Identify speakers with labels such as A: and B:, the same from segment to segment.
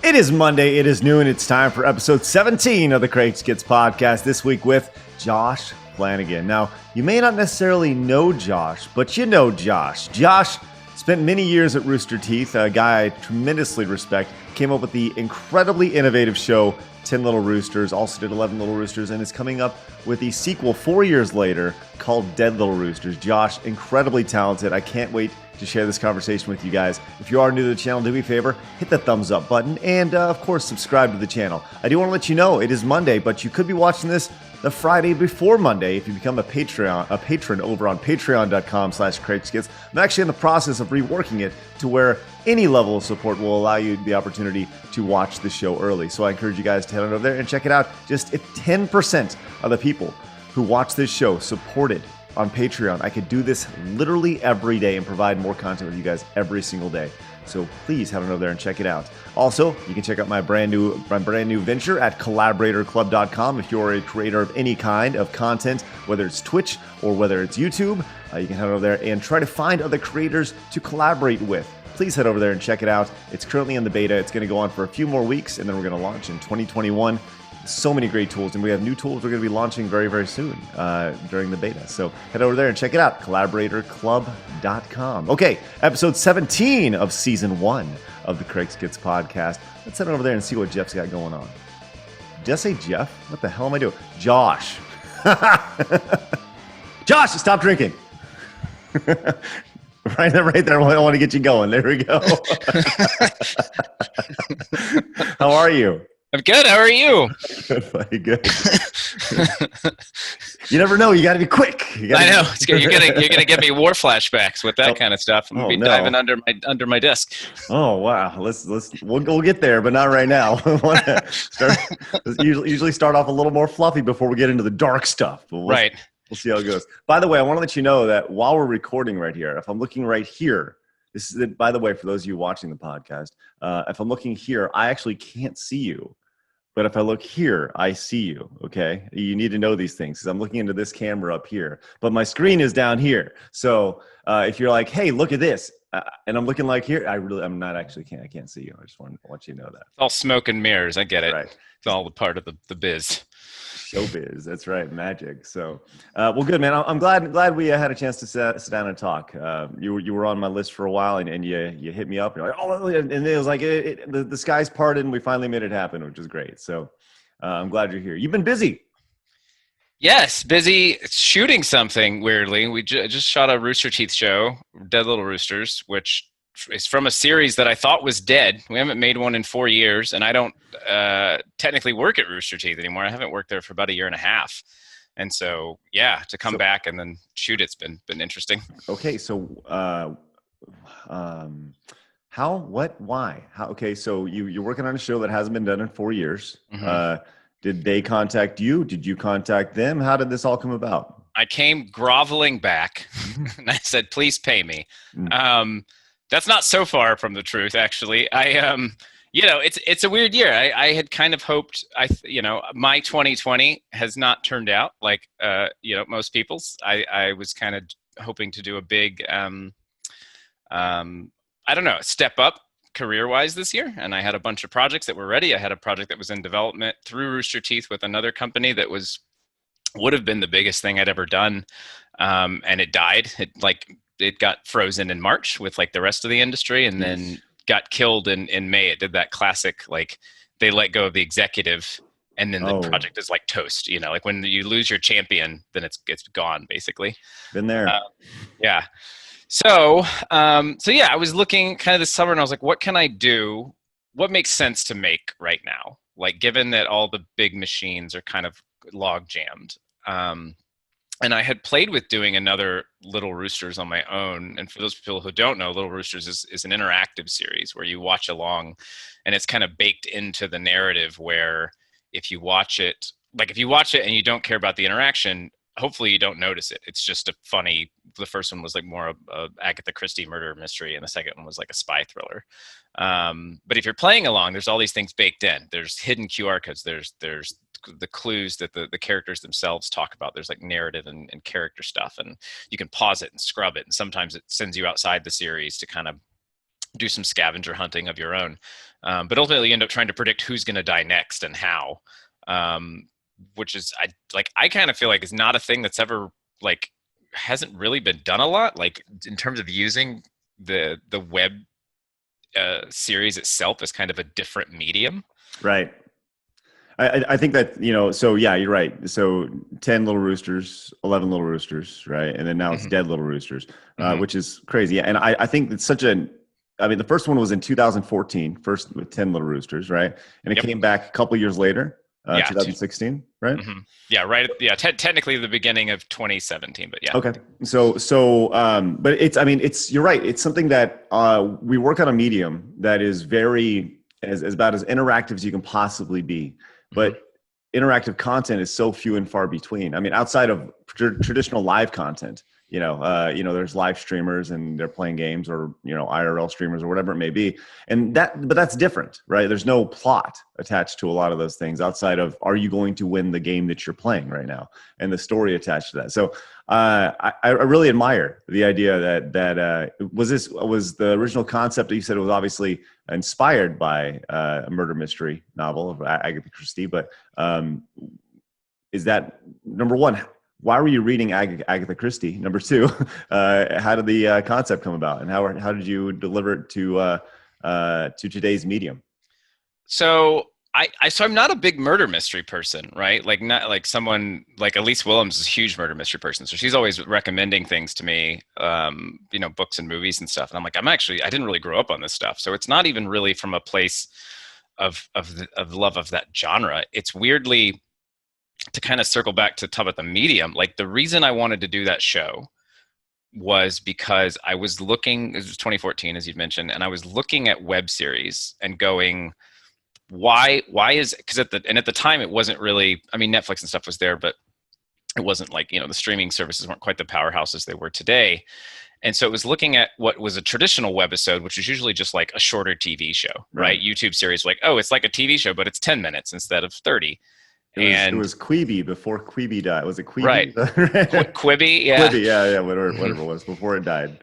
A: It is Monday, it is noon, it's time for episode 17 of the CraigSkitz podcast, this week with Josh Flanagan. Now, you may not necessarily know Josh, but you know Josh. Josh spent many years at Rooster Teeth, a guy I tremendously respect, came up with the incredibly innovative show 10 Little Roosters, also did 11 Little Roosters, and is coming up with the sequel 4 years later called Dead Little Roosters. Josh, incredibly talented. I can't wait to share this conversation with you guys. If you are new to the channel, do me a favor, hit the thumbs up button, and of course, subscribe to the channel. I do want to let you know it is Monday, but you could be watching this the Friday before Monday if you become a patron over on patreon.com/CraigSkitz. I'm actually in the process of reworking it to where any level of support will allow you the opportunity to watch the show early. So I encourage you guys to head on over there and check it out. Just if 10% of the people who watch this show supported on Patreon, I could do this literally every day and provide more content with you guys every single day. So please head on over there and check it out. Also, you can check out my brand new venture at collaboratorclub.com. If you're a creator of any kind of content, whether it's Twitch or whether it's YouTube, you can head over there and try to find other creators to collaborate with. Please head over there and check it out. It's currently in the beta. It's going to go on for a few more weeks, and then we're going to launch in 2021. So many great tools, and we have new tools we're going to be launching very, very soon during the beta. So head over there and check it out, collaboratorclub.com. Okay, episode 17 of season 1 of the CraigSkitz podcast. Let's head over there and see what Jeff's got going on. Did I say Jeff? What the hell am I doing? Josh. Josh, stop drinking. Right there. I want to get you going. There we go. How are you?
B: I'm good. How are you?
A: Good, buddy. Good. You never know. You got to be quick.
B: I know. You're gonna get me war flashbacks with that kind of stuff. I'm gonna be diving under my desk.
A: Oh wow. We'll get there, but not right now. Usually start off a little more fluffy before we get into the dark stuff. Right. We'll see how it goes. By the way, I want to let you know that while we're recording right here, if I'm looking right here, this is it, by the way, for those of you watching the podcast, if I'm looking here, I actually can't see you. But if I look here, I see you, okay? You need to know these things because I'm looking into this camera up here. But my screen is down here. So if you're like, hey, look at this, and I'm looking like here, I can't see you. I just want you to know that.
B: It's all smoke and mirrors. I get it.
A: Right.
B: It's all the part of the biz.
A: Showbiz, that's right, magic. So, well, good, man. I'm glad we had a chance to sit down and talk. You were on my list for a while, and you hit me up. And you're like, oh, and it was like the skies parted, and we finally made it happen, which is great. So, I'm glad you're here. You've been busy.
B: Yes, busy shooting something. Weirdly, we just shot a Rooster Teeth show, Dead Little Roosters, which is from a series that I thought was dead. We haven't made one in 4 years, and I don't technically work at Rooster Teeth anymore. I haven't worked there for about a year and a half. And so, yeah, to come back and then shoot it's been interesting.
A: Okay, so how, what, why? Okay, so you're working on a show that hasn't been done in 4 years. Mm-hmm. Did they contact you? Did you contact them? How did this all come about?
B: I came groveling back, and I said, please pay me. Mm-hmm. That's not so far from the truth, actually. It's a weird year. I had kind of hoped, my 2020 has not turned out like, most people's. I was kind of hoping to do a big, step up career-wise this year. And I had a bunch of projects that were ready. I had a project that was in development through Rooster Teeth with another company that would have been the biggest thing I'd ever done. And it died. It got frozen in March with like the rest of the industry, and then got killed in May. It did that classic, like they let go of the executive and then the project is like toast, like when you lose your champion, then it's gone basically.
A: Been there.
B: Yeah. So I was looking kind of this summer and I was like, what can I do? What makes sense to make right now? Like, given that all the big machines are kind of log jammed. And I had played with doing another Little Roosters on my own. And for those people who don't know, Little Roosters is an interactive series where you watch along, and it's kind of baked into the narrative where if you watch it and you don't care about the interaction, hopefully you don't notice it. It's just the first one was like more a Agatha Christie murder mystery, and the second one was like a spy thriller. But if you're playing along, there's all these things baked in. There's hidden QR codes. There's the clues that the characters themselves talk about. There's like narrative and character stuff, and you can pause it and scrub it. And sometimes it sends you outside the series to kind of do some scavenger hunting of your own. But ultimately you end up trying to predict who's going to die next and how, which is I kind of feel like is not a thing that's ever like hasn't really been done a lot, like in terms of using the web series itself as kind of a different medium.
A: Right. I think that, so yeah, you're right. So 10 Little Roosters, 11 Little Roosters, right? And then now it's
B: Hmm.
A: Dead Little Roosters,
B: Hmm.
A: which is crazy. And I think it's I mean, the first one was in 2014, first with 10 Little Roosters, right? And it
B: Yep.
A: came back a couple years later,
B: Yeah.
A: 2016, right?
B: Hmm. Yeah. Right. Yeah. Technically the beginning of 2017, but yeah.
A: Okay. But I mean, you're right. It's something that we work on a medium that is very, as about as interactive as you can possibly be.
B: Hmm.
A: But interactive content is so few and far between. I mean, outside of traditional live content, there's live streamers and they're playing games, or, IRL streamers or whatever it may be. But that's different, right? There's no plot attached to a lot of those things outside of, are you going to win the game that you're playing right now? And the story attached to that. So I really admire the idea that was the original concept that you said it was obviously inspired by a murder mystery novel of Agatha Christie. But is that, number one, why were you reading Agatha Christie? Number two, how did the concept come about, and how did you deliver it to today's medium?
B: So so I'm not a big murder mystery person, right? Like not like someone like Elise Willems is a huge murder mystery person. So she's always recommending things to me, books and movies and stuff. And I'm like, I didn't really grow up on this stuff. So it's not even really from a place of love of that genre. It's weirdly, to kind of circle back to talk about the medium, like the reason I wanted to do that show was because I was looking, it was 2014, as you'd mentioned, and I was looking at web series and going, why is, because at the time it wasn't really, I mean, Netflix and stuff was there, but it wasn't like, the streaming services weren't quite the powerhouses they were today. And so it was looking at what was a traditional webisode, which is usually just like a shorter TV show, right? YouTube series, like, oh, it's like a TV show, but it's 10 minutes instead of 30.
A: It was Quibi before Quibi died. Was it Quibi?
B: Right. Quibi, yeah.
A: Quibi, yeah, whatever it was before it died.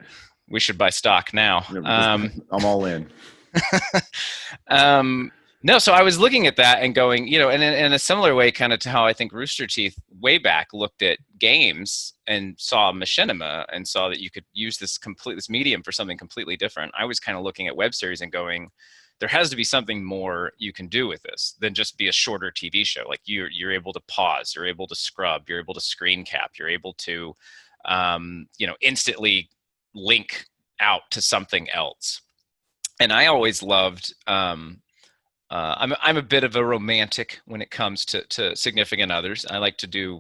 B: We should buy stock now.
A: I'm all in.
B: No, so I was looking at that and going, and in a similar way, kind of to how I think Rooster Teeth way back looked at games and saw machinima and saw that you could use this medium for something completely different. I was kind of looking at web series and going, there has to be something more you can do with this than just be a shorter TV show. Like you're able to pause, you're able to scrub, you're able to screen cap, you're able to, instantly link out to something else. And I always loved, I'm a bit of a romantic when it comes to significant others. I like to do,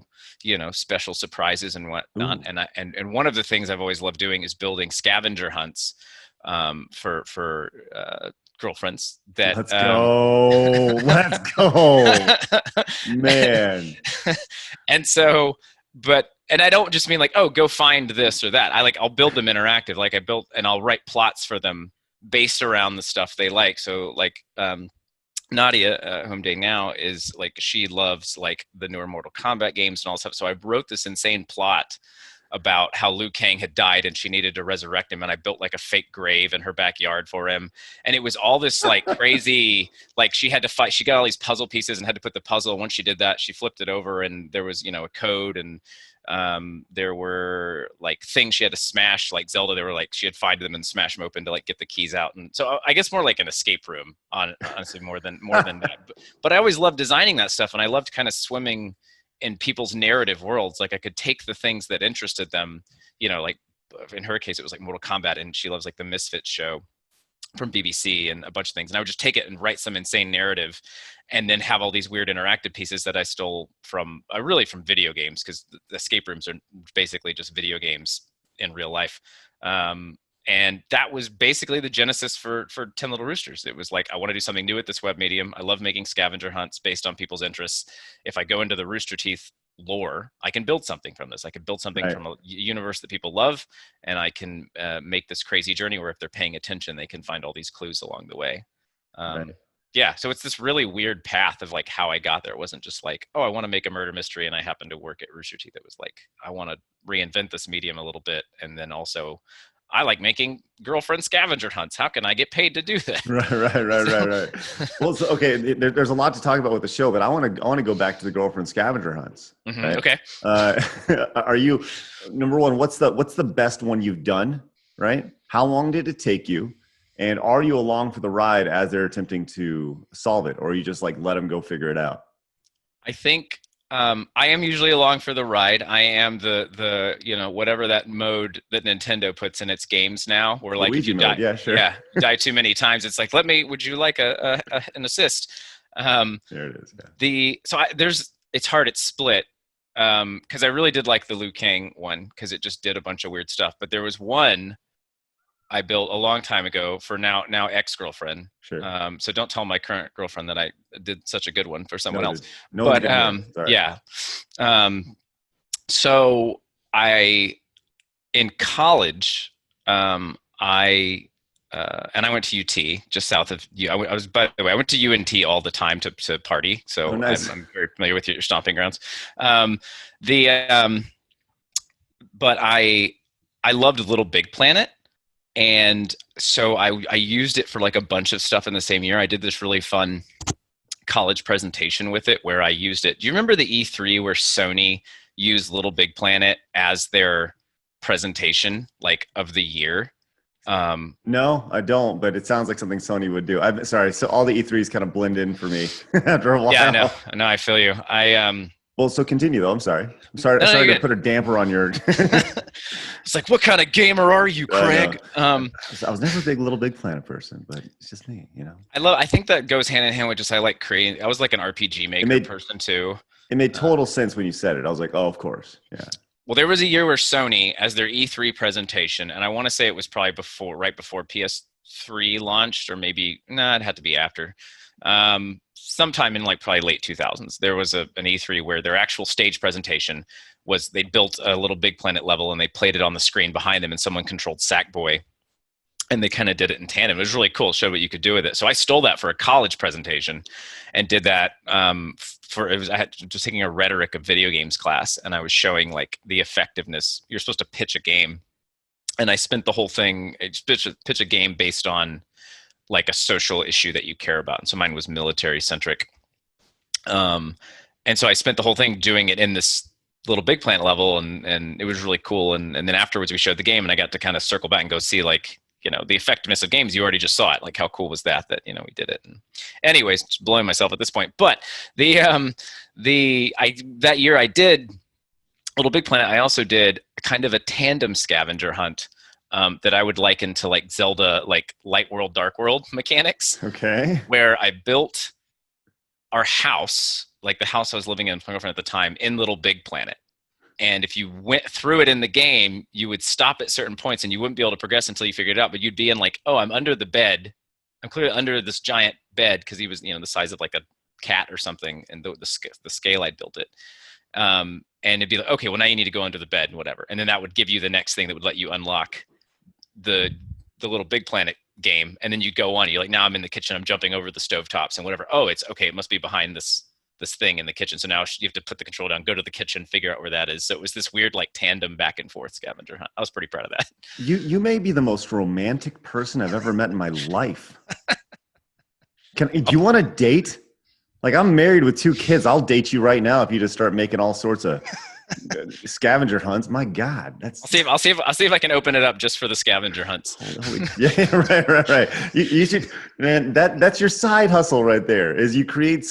B: special surprises and whatnot.
A: Ooh.
B: And one of the things I've always loved doing is building scavenger hunts for girlfriends.
A: Let's go. Let's go, man.
B: And so, and I don't just mean like, oh, go find this or that. I'll build them interactive. Like I'll write plots for them based around the stuff they like. So like, Nadia, who I'm dating now, is like, she loves like the newer Mortal Kombat games and all stuff. So I wrote this insane plot about how Liu Kang had died and she needed to resurrect him, and I built like a fake grave in her backyard for him. And it was all this like crazy, like she had to fight, she got all these puzzle pieces and had to put the puzzle. Once she did that, she flipped it over and there was, a code, and there were like things she had to smash, like Zelda. They were like, she had to find them and smash them open to like get the keys out. And so I guess more like an escape room, honestly, more than that. But I always loved designing that stuff, and I loved kind of swimming in people's narrative worlds. Like I could take the things that interested them, like in her case, it was like Mortal Kombat, and she loves like the Misfits show from BBC and a bunch of things. And I would just take it and write some insane narrative, and then have all these weird interactive pieces that I stole from video games, because the escape rooms are basically just video games in real life. And that was basically the genesis for 10 Little Roosters. It was like, I want to do something new with this web medium. I love making scavenger hunts based on people's interests. If I go into the Rooster Teeth lore, I can build something from this. I can build something from a universe that people love, and I can make this crazy journey where if they're paying attention, they can find all these clues along the way. Yeah, so it's this really weird path of like how I got there. It wasn't just like, oh, I want to make a murder mystery and I happen to work at Rooster Teeth. It was like, I want to reinvent this medium a little bit, and then also I like making girlfriend scavenger hunts. How can I get paid to do that?
A: Right. Well, so, okay, there's a lot to talk about with the show, but I want to go back to the girlfriend scavenger hunts. Right?
B: Okay.
A: Are you, number one, what's the best one you've done, right? How long did it take you? And are you along for the ride as they're attempting to solve it? Or you just like, let them go figure it out?
B: I think I am usually along for the ride. I am the whatever that mode that Nintendo puts in its games now, where like
A: Luigi
B: if you
A: mode.
B: die,
A: Sure.
B: die too many times, it's like, would you like an assist?
A: There it is. Yeah.
B: It's hard. It's split because I really did like the Liu Kang one because it just did a bunch of weird stuff. But there was one I built a long time ago for now ex-girlfriend.
A: Sure.
B: So don't tell my current girlfriend that I did such a good one for someone else.
A: But
B: yeah. So in college, I went to UT just south of you. I went to UNT all the time to party. So
A: nice.
B: I'm very familiar with your stomping grounds. But I loved Little Big Planet. And so I used it for like a bunch of stuff in the same year. I did this really fun college presentation with it where I used it. Do you remember the E3 where Sony used Little Big Planet as their presentation like of the year?
A: No, I don't, but it sounds like something Sony would do. I'm sorry. So all the E3s kind of blend in for me after a while.
B: Yeah, I know. I feel you.
A: Well, so continue though. I'm sorry to put a damper on your.
B: It's like, what kind of gamer are you, Craig?
A: I was never a big Little Big Planet person, but it's just me,
B: I think that goes hand in hand with just I like creating. I was like an RPG maker person too.
A: It made total sense when you said it. I was like, oh, of course, yeah.
B: Well, there was a year where Sony, as their E3 presentation, and I want to say it was probably right before PS3 launched, or maybe it had to be after. Sometime in like probably late 2000s, there was an E3 where their actual stage presentation was they built a Little Big Planet level and they played it on the screen behind them and someone controlled Sackboy and they kind of did it in tandem. It was really cool. It showed what you could do with it. So I stole that for a college presentation and did that I had just taking a rhetoric of video games class and I was showing like the effectiveness. You're supposed to pitch a game and I spent the whole thing, pitch a game based on like a social issue that you care about. And so mine was military centric. And so I spent the whole thing doing it in this Little Big Planet level and it was really cool. And then afterwards we showed the game and I got to kind of circle back and go see like, the effectiveness of games. You already just saw it. Like how cool was that we did it. And anyways, just blowing myself at this point. But that year I did Little Big Planet. I also did kind of a tandem scavenger hunt that I would liken to like Zelda, like Light World, Dark World mechanics.
A: Okay.
B: Where I built our house, like the house I was living in with my girlfriend at the time, in Little Big Planet. And if you went through it in the game, you would stop at certain points and you wouldn't be able to progress until you figured it out. But you'd be in like, oh, I'm under the bed. I'm clearly under this giant bed because he was, the size of like a cat or something. And the scale I built it. And it'd be like, okay, well now you need to go under the bed and whatever. And then that would give you the next thing that would let you unlock the Little Big Planet game. And then you go on, you're like, now I'm in the kitchen, I'm jumping over the stovetops and whatever. Oh, it's okay. It must be behind this thing in the kitchen. So now you have to put the control down, go to the kitchen, figure out where that is. So it was this weird like tandem back and forth scavenger hunt. I was pretty proud of that.
A: You may be the most romantic person I've ever met in my life. Do you want to date? Like I'm married with 2 kids. I'll date you right now if you just start making all sorts of scavenger hunts. My God, that's.
B: I'll see if I can open it up just for the scavenger hunts.
A: Yeah, right. You should, man. That's your side hustle right there. Is you create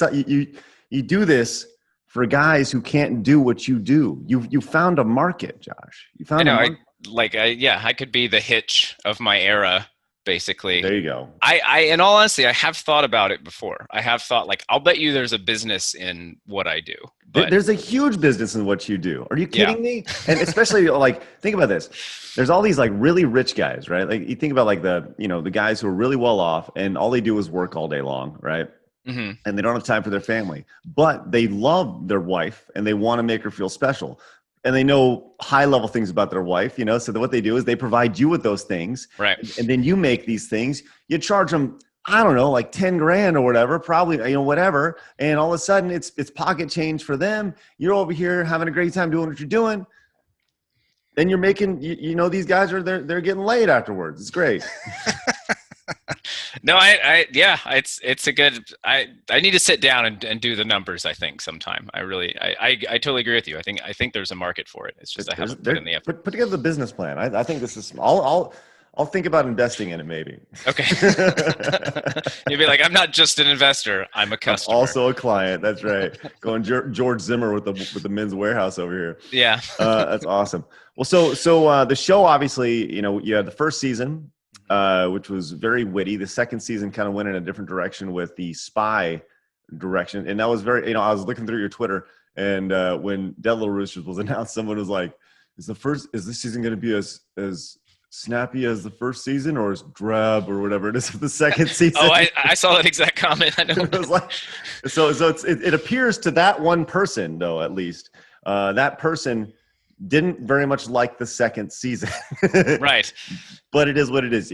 A: you do this for guys who can't do what you do. You found a market, Josh. You found.
B: I could be the Hitch of my era. Basically,
A: there you go.
B: I in all honesty, I have thought about it before. I have thought like, I'll bet you there's a business in what I do. But
A: there's a huge business in what you do. Are you kidding me? And especially like, think about this. There's all these like really rich guys, right? Like you think about like the guys who are really well off and all they do is work all day long, right? Mm-hmm. And they don't have time for their family, but they love their wife and they want to make her feel special. And they know high level things about their wife, so that what they do is they provide you with those things.
B: Right.
A: And then you make these things, you charge them, I don't know, like 10 grand or whatever, probably, whatever. And all of a sudden it's pocket change for them. You're over here having a great time doing what you're doing. And you're making, these guys they're getting laid afterwards. It's great.
B: No, it's a good. I need to sit down and do the numbers. I think sometime. I totally agree with you. I think there's a market for it. It's just I haven't put in the effort.
A: Put together the business plan. I think this is. I'll think about investing in it maybe.
B: Okay. You'll be like, I'm not just an investor. I'm a customer.
A: I'm also a client. That's right. Going George Zimmer with the Men's Warehouse over here.
B: Yeah.
A: That's awesome. Well, so the show obviously, you had the first season, which was very witty. The second season kind of went in a different direction with the spy direction, and that was very. I was looking through your Twitter, and when Dead Little Roosters was announced, someone was like, "Is this season going to be as snappy as the first season, or as drab, or whatever it is for the second season?"
B: Oh, I saw that exact comment. I know.
A: It was like, so it appears to that one person, though, at least that person didn't very much like the second season.
B: Right.
A: But it is what it is.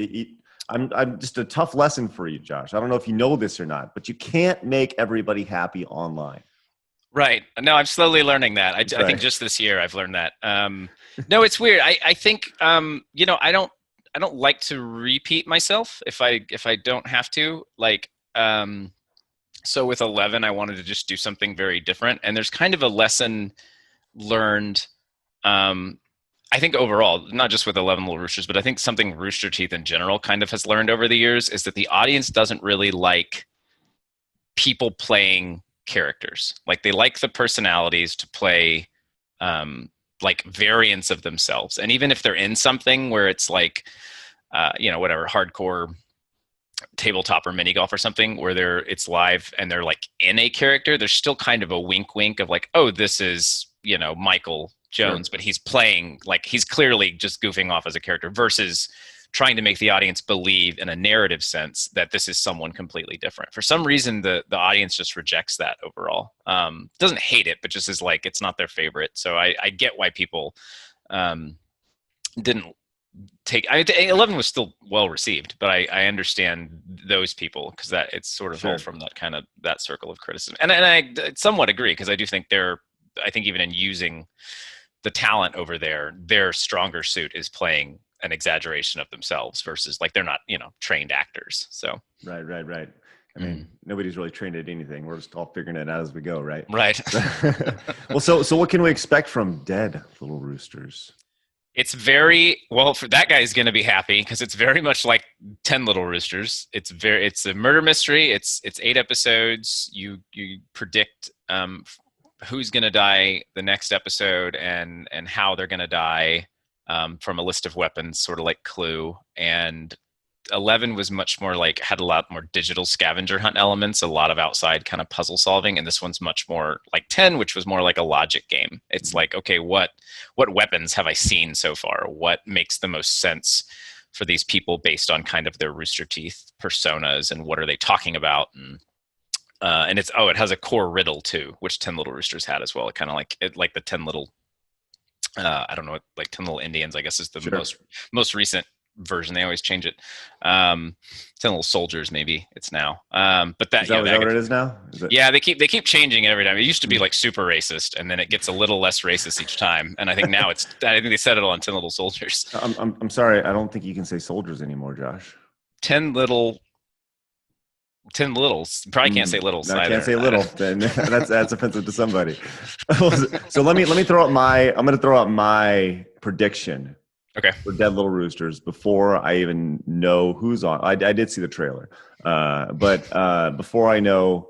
A: I'm just a tough lesson for you, Josh. I don't know if you know this or not, but you can't make everybody happy online.
B: Right. No, I'm slowly learning that. I think just this year I've learned that. No, it's weird. I think I don't like to repeat myself if I don't have to. Like, so with 11, I wanted to just do something very different, and there's kind of a lesson learned. I think overall, not just with 11 Little Roosters, but I think something Rooster Teeth in general kind of has learned over the years is that the audience doesn't really like people playing characters. Like, they like the personalities to play like variants of themselves. And even if they're in something where it's like, whatever, hardcore tabletop or mini golf or something where it's live and they're like in a character, there's still kind of a wink of like, oh, this is, Michael Jones, sure. But he's playing, like, he's clearly just goofing off as a character versus trying to make the audience believe in a narrative sense that this is someone completely different. For some reason, the audience just rejects that overall. Doesn't hate it, but just is like, it's not their favorite. So I get why people didn't take. 11 was still well received, but I understand those people because that it's sort of sure. all from that circle of criticism. And I somewhat agree because I do think I think even in using the talent over there, their stronger suit is playing an exaggeration of themselves versus like they're not, trained actors. So
A: right. I mean, nobody's really trained at anything. We're just all figuring it out as we go, right?
B: Right.
A: Well, so what can we expect from Dead Little Roosters?
B: It's for that guy is going to be happy because it's very much like 10 Little Roosters. It's a murder mystery. It's 8 episodes. You predict who's going to die the next episode and how they're going to die from a list of weapons, sort of like Clue. And 11 was much more like, had a lot more digital scavenger hunt elements, a lot of outside kind of puzzle solving. And this one's much more like 10, which was more like a logic game. It's like, okay, what weapons have I seen so far? What makes the most sense for these people based on kind of their Rooster Teeth personas and what are they talking about? And it has a core riddle too, which 10 Little Roosters had as well. It kind of like the 10 Little, I don't know, like 10 Little Indians, I guess is the sure. most recent version. They always change it. 10 Little Soldiers, maybe it's now. But that,
A: is that what it is now?
B: Yeah, they keep changing it every time. It used to be like super racist, and then it gets a little less racist each time. And I think now I think they settled on 10 Little Soldiers.
A: I'm sorry, I don't think you can say soldiers anymore, Josh.
B: 10 Littles. Probably can't say littles.
A: No, I can't say little. Then that's offensive to somebody. So let me throw out I'm going to throw out my prediction.
B: Okay.
A: For Dead Little Roosters before I even know who's on. I did see the trailer, but before I know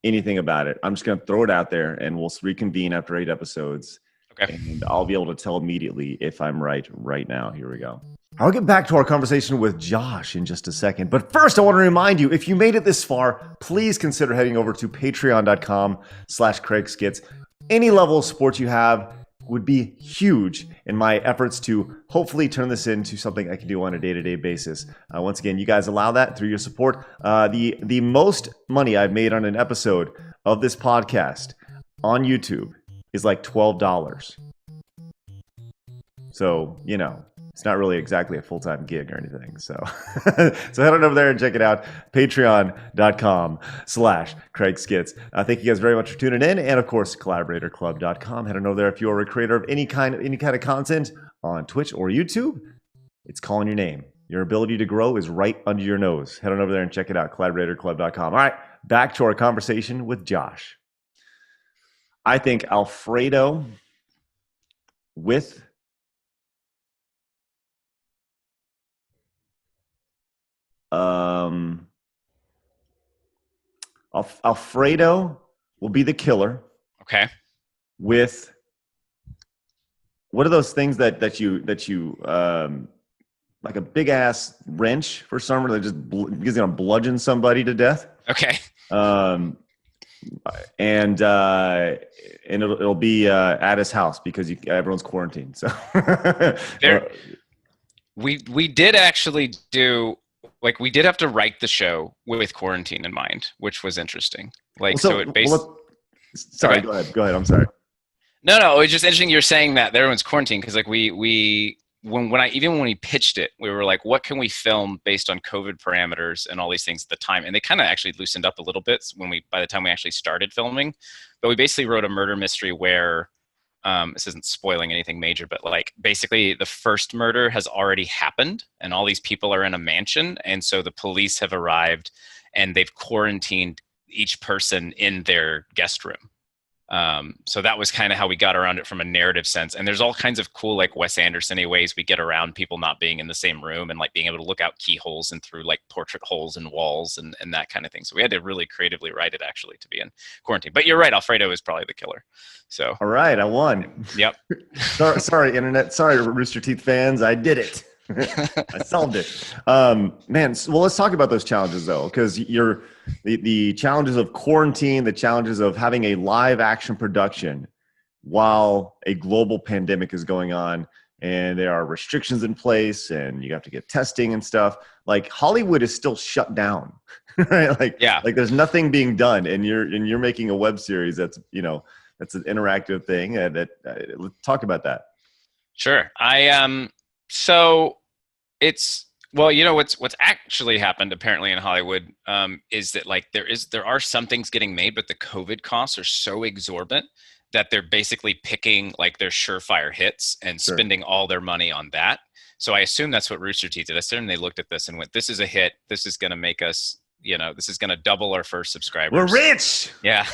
A: anything about it, I'm just going to throw it out there, and we'll reconvene after 8 episodes.
B: Okay.
A: And I'll be able to tell immediately if I'm right now. Here we go. I'll get back to our conversation with Josh in just a second. But first, I want to remind you, if you made it this far, please consider heading over to patreon.com/CraigSkitz. Any level of support you have would be huge in my efforts to hopefully turn this into something I can do on a day-to-day basis. Once again, you guys allow that through your support. The most money I've made on an episode of this podcast on YouTube is like $12. So, it's not really exactly a full-time gig or anything. So, so head on over there and check it out. Patreon.com/CraigSkitz. Thank you guys very much for tuning in. And of course, collaboratorclub.com. Head on over there if you're a creator of any kind of content on Twitch or YouTube, it's calling your name. Your ability to grow is right under your nose. Head on over there and check it out, collaboratorclub.com. All right, back to our conversation with Josh. I think Alfredo with Alfredo will be the killer.
B: Okay.
A: With what are those things that you like a big ass wrench for some reason that just is gonna bludgeon somebody to death.
B: Okay.
A: And it'll be at his house because everyone's quarantined. So
B: we did actually do, like, we did have to write the show with quarantine in mind, which was interesting. Like, sorry,
A: go ahead. I'm sorry.
B: No, it's just interesting you're saying that everyone's quarantined, because like when we pitched it, we were like, what can we film based on COVID parameters and all these things at the time? And they kind of actually loosened up a little bit by the time we actually started filming. But we basically wrote a murder mystery where this isn't spoiling anything major, but like basically the first murder has already happened and all these people are in a mansion. And so the police have arrived and they've quarantined each person in their guest room. So that was kind of how we got around it from a narrative sense. And there's all kinds of cool, like Wes Anderson-y ways we get around people not being in the same room and like being able to look out keyholes and through like portrait holes in walls and that kind of thing. So we had to really creatively write it actually to be in quarantine. But you're right, Alfredo is probably the killer. So
A: all right, I won.
B: Yep.
A: sorry, internet. Sorry, Rooster Teeth fans. I did it. I solved it. Man, well, let's talk about those challenges though, because the challenges of quarantine, the challenges of having a live action production while a global pandemic is going on and there are restrictions in place and you have to get testing and stuff. Like Hollywood is still shut down, right? Like there's nothing being done, and you're making a web series that's that's an interactive thing. Let's talk about that.
B: Sure. So it's, well, what's actually happened apparently in Hollywood is that like there are some things getting made, but the COVID costs are so exorbitant that they're basically picking like their surefire hits and spending all their money on that. So I assume that's what Rooster Teeth did. I assume they looked at this and went, "This is a hit. This is going to make us, this is going to double our first subscribers.
A: We're rich."
B: Yeah,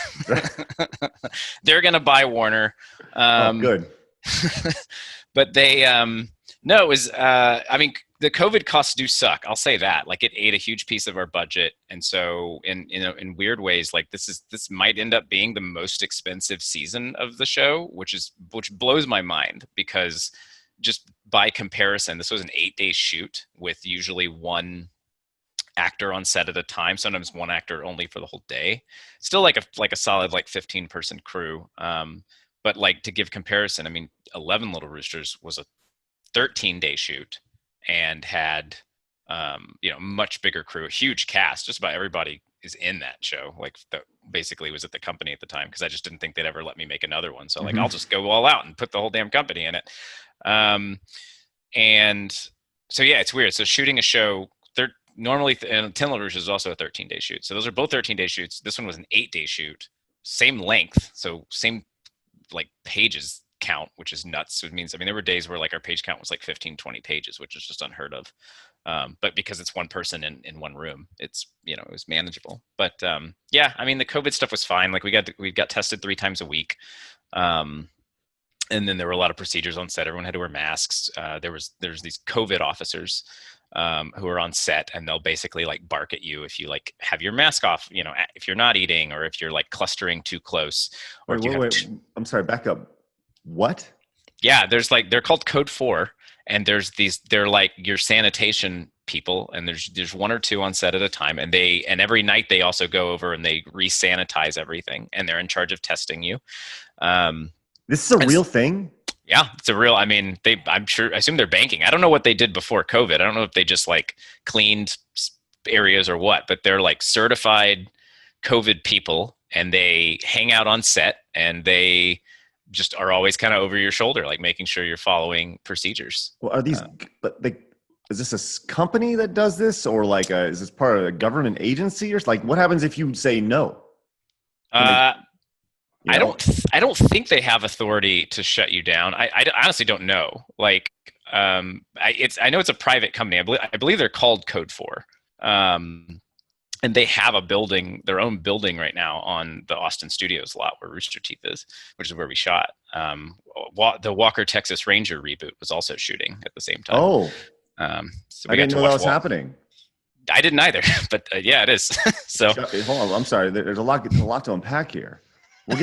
B: they're going to buy Warner.
A: Good.
B: But they, no, it was, I mean, the COVID costs do suck. I'll say that. Like it ate a huge piece of our budget. And so in weird ways, like this might end up being the most expensive season of the show, which blows my mind, because just by comparison, this was an 8-day shoot with usually one actor on set at a time, sometimes one actor only for the whole day. Still like a solid like 15-person crew. But like, to give comparison, I mean, 11 Little Roosters was a 13-day shoot and had much bigger crew, a huge cast. Just about everybody is in that show. Like basically was at the company at the time, because I just didn't think they'd ever let me make another one. So like, I'll just go all out and put the whole damn company in it. And so yeah, it's weird. So shooting a show, normally, and 10 Little Roosters is also a 13-day shoot. So those are both 13-day shoots. This one was an 8-day shoot, same length, so same like pages count, which is nuts. So it means, I mean, there were days where like our page count was like 15, 20 pages, which is just unheard of. But because it's one person in one room, it's, it was manageable. But yeah, I mean, the COVID stuff was fine. Like we got tested 3 times a week. And then there were a lot of procedures on set. Everyone had to wear masks. There's these COVID officers who are on set, and they'll basically like bark at you if you like have your mask off, if you're not eating, or if you're like clustering too close. Or
A: wait, I'm sorry, back up. What?
B: Yeah, there's like, they're called Code 4, and they're like your sanitation people, and there's 1 or 2 on set at a time, and every night they also go over and they re-sanitize everything, and they're in charge of testing you.
A: This is a real thing?
B: Yeah, it's a real, I mean, I assume they're banking. I don't know what they did before COVID. I don't know if they just like cleaned areas or what, but they're like certified COVID people, and they hang out on set, and they just are always kind of over your shoulder, like making sure you're following procedures.
A: Well, are these, is this a company that does this, or like is this part of a government agency, or like what happens if you say no? You know?
B: I don't think they have authority to shut you down. I honestly don't know. Like, I know it's a private company. I believe they're called Code 4. And they have a building, their own building right now on the Austin Studios lot where Rooster Teeth is, which is where we shot. The Walker Texas Ranger reboot was also shooting at the same time.
A: Oh,
B: so
A: I didn't know that was happening.
B: I didn't either, but yeah, it is. So
A: hold on, I'm sorry. There's a lot to unpack here. We'll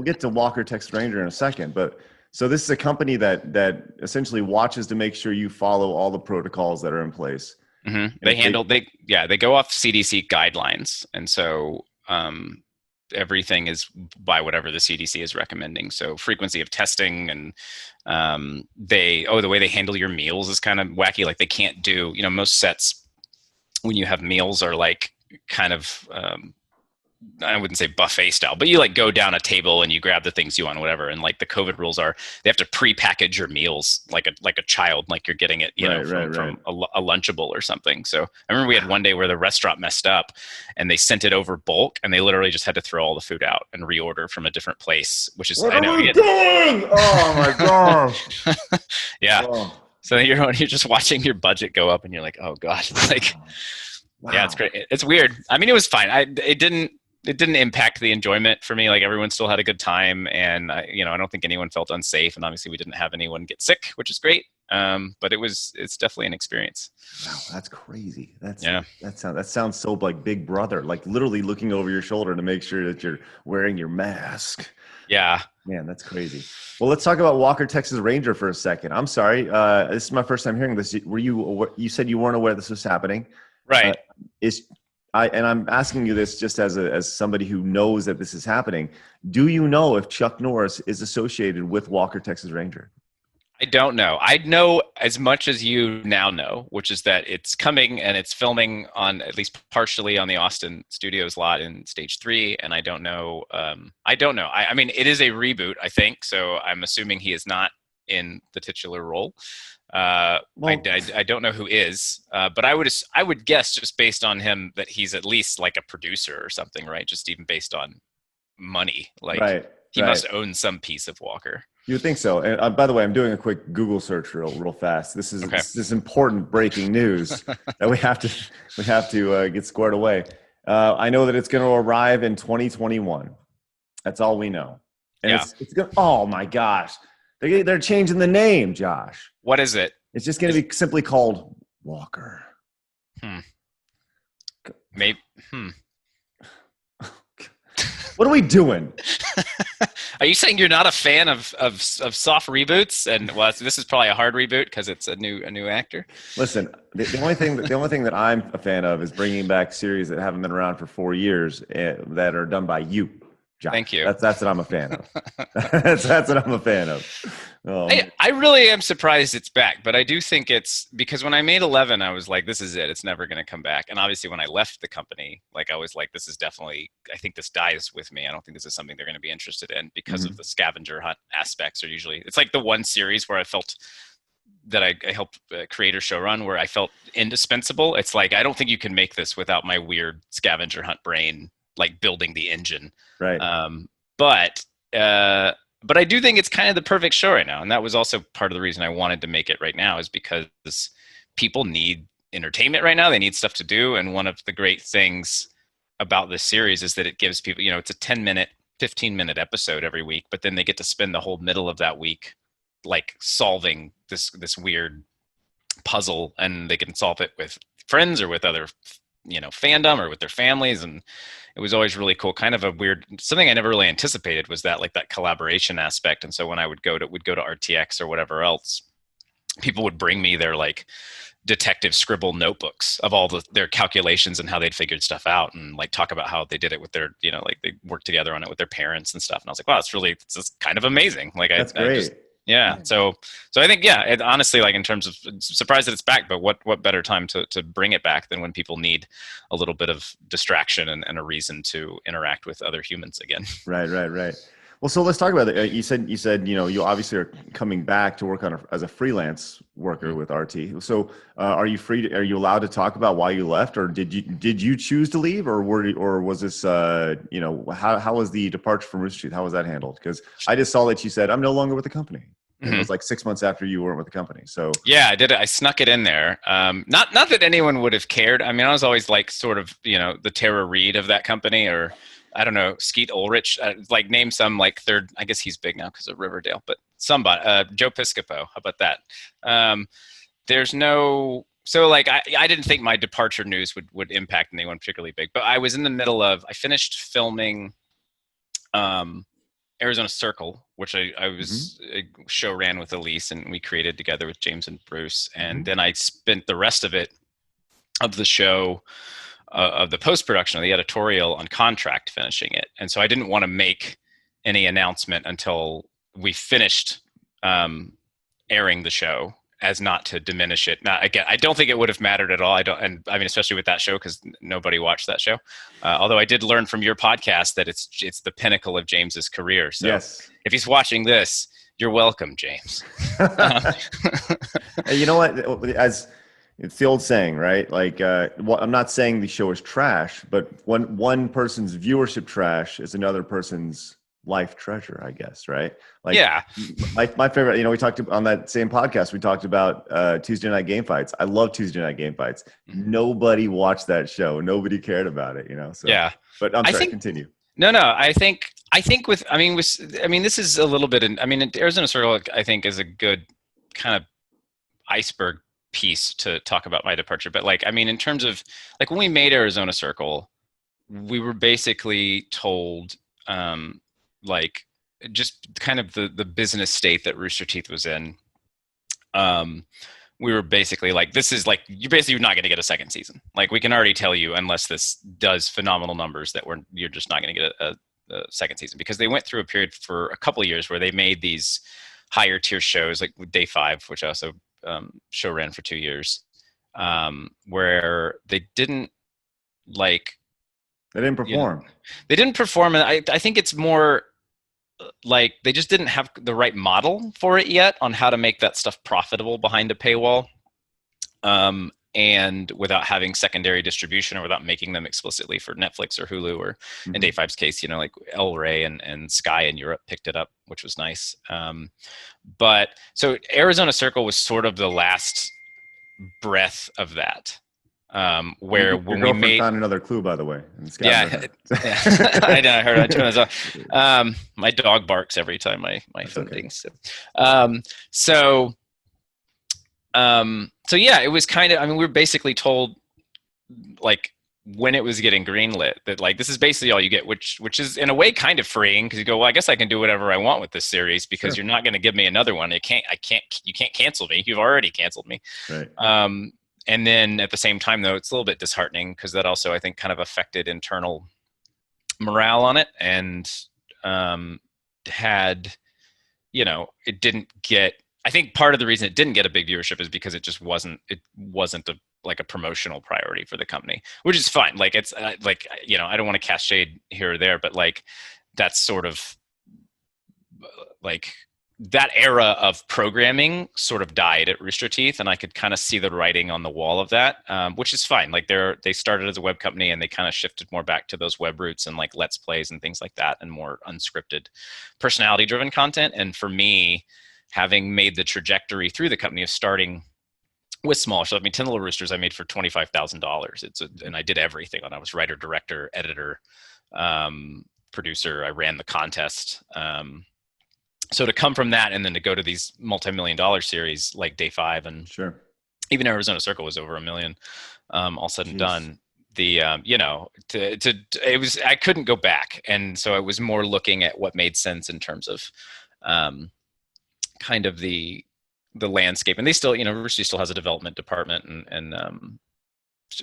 A: get to Walker Texas Ranger in a second, but so this is a company that essentially watches to make sure you follow all the protocols that are in place.
B: Mm-hmm. They go off CDC guidelines, and so everything is by whatever the CDC is recommending. So frequency of testing, and the way they handle your meals is kind of wacky. Like they can't do, most sets when you have meals are like kind of I wouldn't say buffet style, but you like go down a table and you grab the things you want, whatever. And like the COVID rules are, they have to pre-package your meals like a child, like you're getting it, from a Lunchable or something. So I remember we had one day where the restaurant messed up and they sent it over bulk, and they literally just had to throw all the food out and reorder from a different place, which is,
A: what are we doing? Oh my gosh.
B: Yeah. Oh. So you're just watching your budget go up and you're like, oh God, like, wow. Yeah, it's great. It's weird. I mean, it was fine. It didn't impact the enjoyment for me. Like everyone still had a good time, and I don't think anyone felt unsafe, and obviously we didn't have anyone get sick, which is great. But it's definitely an experience.
A: Wow, that's crazy. That sounds so like Big Brother, like literally looking over your shoulder to make sure that you're wearing your mask.
B: Yeah.
A: Man, that's crazy. Well, let's talk about Walker Texas Ranger for a second. I'm sorry. This is my first time hearing this. You said you weren't aware this was happening.
B: Right.
A: And I'm asking you this just as somebody who knows that this is happening. Do you know if Chuck Norris is associated with Walker Texas Ranger?
B: I don't know. I know as much as you now know, which is that it's coming and it's filming on at least partially on the Austin Studios lot in stage 3. And I don't know. I mean, it is a reboot, I think. So I'm assuming he is not in the titular role. I don't know who is, but I would guess just based on him that he's at least like a producer or something, right? Just even based on money, like he must own some piece of Walker.
A: You would think so. And by the way, I'm doing a quick Google search real fast. This is important breaking news that we have to get squared away. I know that it's going to arrive in 2021. That's all we know. And it's going. Oh my gosh. They're changing the name, Josh.
B: What is it?
A: It's just going to be simply called Walker.
B: Maybe.
A: What are we doing?
B: Are you saying you're not a fan of soft reboots? And well, this is probably a hard reboot because it's a new actor.
A: Listen, the only thing that I'm a fan of is bringing back series that haven't been around for 4 years that are done by you. Josh.
B: Thank you.
A: That's what I'm a fan of. that's what I'm a fan of.
B: I really am surprised it's back, but I do think it's because when I made 11, I was like, this is it. It's never going to come back. And obviously when I left the company, like I was like, this is definitely, I think this dies with me. I don't think this is something they're going to be interested in because of the scavenger hunt aspects are usually, it's like the one series where I felt that I helped create or show run where I felt indispensable. It's like, I don't think you can make this without my weird scavenger hunt brain, like building the engine.
A: Right.
B: But I do think it's kind of the perfect show right now. And that was also part of the reason I wanted to make it right now is because people need entertainment right now. They need stuff to do. And one of the great things about this series is that it gives people, it's a 10-minute, 15-minute episode every week, but then they get to spend the whole middle of that week like solving this weird puzzle, and they can solve it with friends or with other fandom or with their families. And it was always really cool. Kind of a weird, something I never really anticipated was that like that collaboration aspect. And so when I would go to RTX or whatever else, people would bring me their like detective scribble notebooks of all their calculations and how they'd figured stuff out, and like talk about how they did it with their, like they worked together on it with their parents and stuff. And I was like, wow, it's just kind of amazing. Like
A: that's great.
B: Yeah. So I think, it honestly, like in terms of surprised that it's back, but what better time to bring it back than when people need a little bit of distraction and a reason to interact with other humans again.
A: Right. Well, so let's talk about it. You said, you obviously are coming back to work as a freelance worker with RT. So, are you are you allowed to talk about why you left, or did you choose to leave, or was this, how was the departure from Rooster Teeth? How was that handled? Because I just saw that you said I'm no longer with the company, and it was like 6 months after you weren't with the company. So
B: Yeah, I did it. I snuck it in there. Not that anyone would have cared. I mean, I was always like sort of, the Tara Reid of that company, or I don't know, Skeet Ulrich, like name some like third, I guess he's big now because of Riverdale, but somebody, Joe Piscopo, how about that? There's no, so like, I didn't think my departure news would impact anyone particularly big, but I was in the middle of, I finished filming, Arizona Circle, which I was a show ran with Elise and we created together with James and Bruce. And then I spent the rest of the show, of the post-production of the editorial on contract finishing it. And so I didn't want to make any announcement until we finished airing the show, as not to diminish it. Now, again, I don't think it would have mattered at all. And I mean, especially with that show, because nobody watched that show. Although I did learn from your podcast that it's the pinnacle of James's career. So
A: yes,
B: if he's watching this, you're welcome, James.
A: Hey, you know what? As it's the old saying, right? Like, I'm not saying the show is trash, but one person's viewership trash is another person's life treasure, I guess, right? Like,
B: yeah.
A: My favorite, we talked on that same podcast, we talked about Tuesday night game fights. I love Tuesday night game fights. Nobody watched that show. Nobody cared about it, So
B: yeah.
A: But I'm sorry, continue.
B: No, I think this is a little bit, Arizona Circle, I think, is a good kind of iceberg piece to talk about my departure. But in terms of like when we made Arizona Circle, we were basically told, like just kind of the business state that Rooster Teeth was in. We were basically like, this is like, you're not going to get a second season. Like, we can already tell you, unless this does phenomenal numbers, that you're just not going to get a second season, because they went through a period for a couple of years where they made these higher tier shows, like Day 5, which I also show ran for 2 years, where they didn't
A: perform.
B: They didn't perform. And I think it's more like they just didn't have the right model for it yet on how to make that stuff profitable behind a paywall, and without having secondary distribution, or without making them explicitly for Netflix or Hulu, or in Day 5's case, like El Rey and Sky in Europe picked it up, which was nice. But so Arizona Circle was sort of the last breath of that. Where
A: your
B: when
A: girlfriend
B: we made
A: found another clue, by the way.
B: Yeah. I know, I heard it. My dog barks every time my phone dings. So yeah, it was kind of, we were basically told, like, when it was getting greenlit, that like, this is basically all you get, which is in a way kind of freeing, because you go, well, I guess I can do whatever I want with this series, because you're not going to give me another one. You can't cancel me. You've already canceled me.
A: Right.
B: And then at the same time, though, it's a little bit disheartening, because that also, I think, kind of affected internal morale on it, and it didn't get. I think part of the reason it didn't get a big viewership is because it just wasn't. It wasn't a promotional priority for the company, which is fine. Like, it's I don't want to cast shade here or there, but like, that's sort of like, that era of programming sort of died at Rooster Teeth, and I could kind of see the writing on the wall of that, which is fine. Like, they started as a web company, and they kind of shifted more back to those web roots and like Let's Plays and things like that, and more unscripted, personality-driven content. And for me, having made the trajectory through the company of starting with small shows, 10 Little Roosters I made for $25,000. And I did everything on. I was writer, director, editor, producer. I ran the contest. So to come from that, and then to go to these multi-million-dollar series like Day 5, and even Arizona Circle was over $1 million, all said and done. It was, I couldn't go back, and so it was more looking at what made sense in terms of kind of the landscape. And they still, Rooster still has a development department, and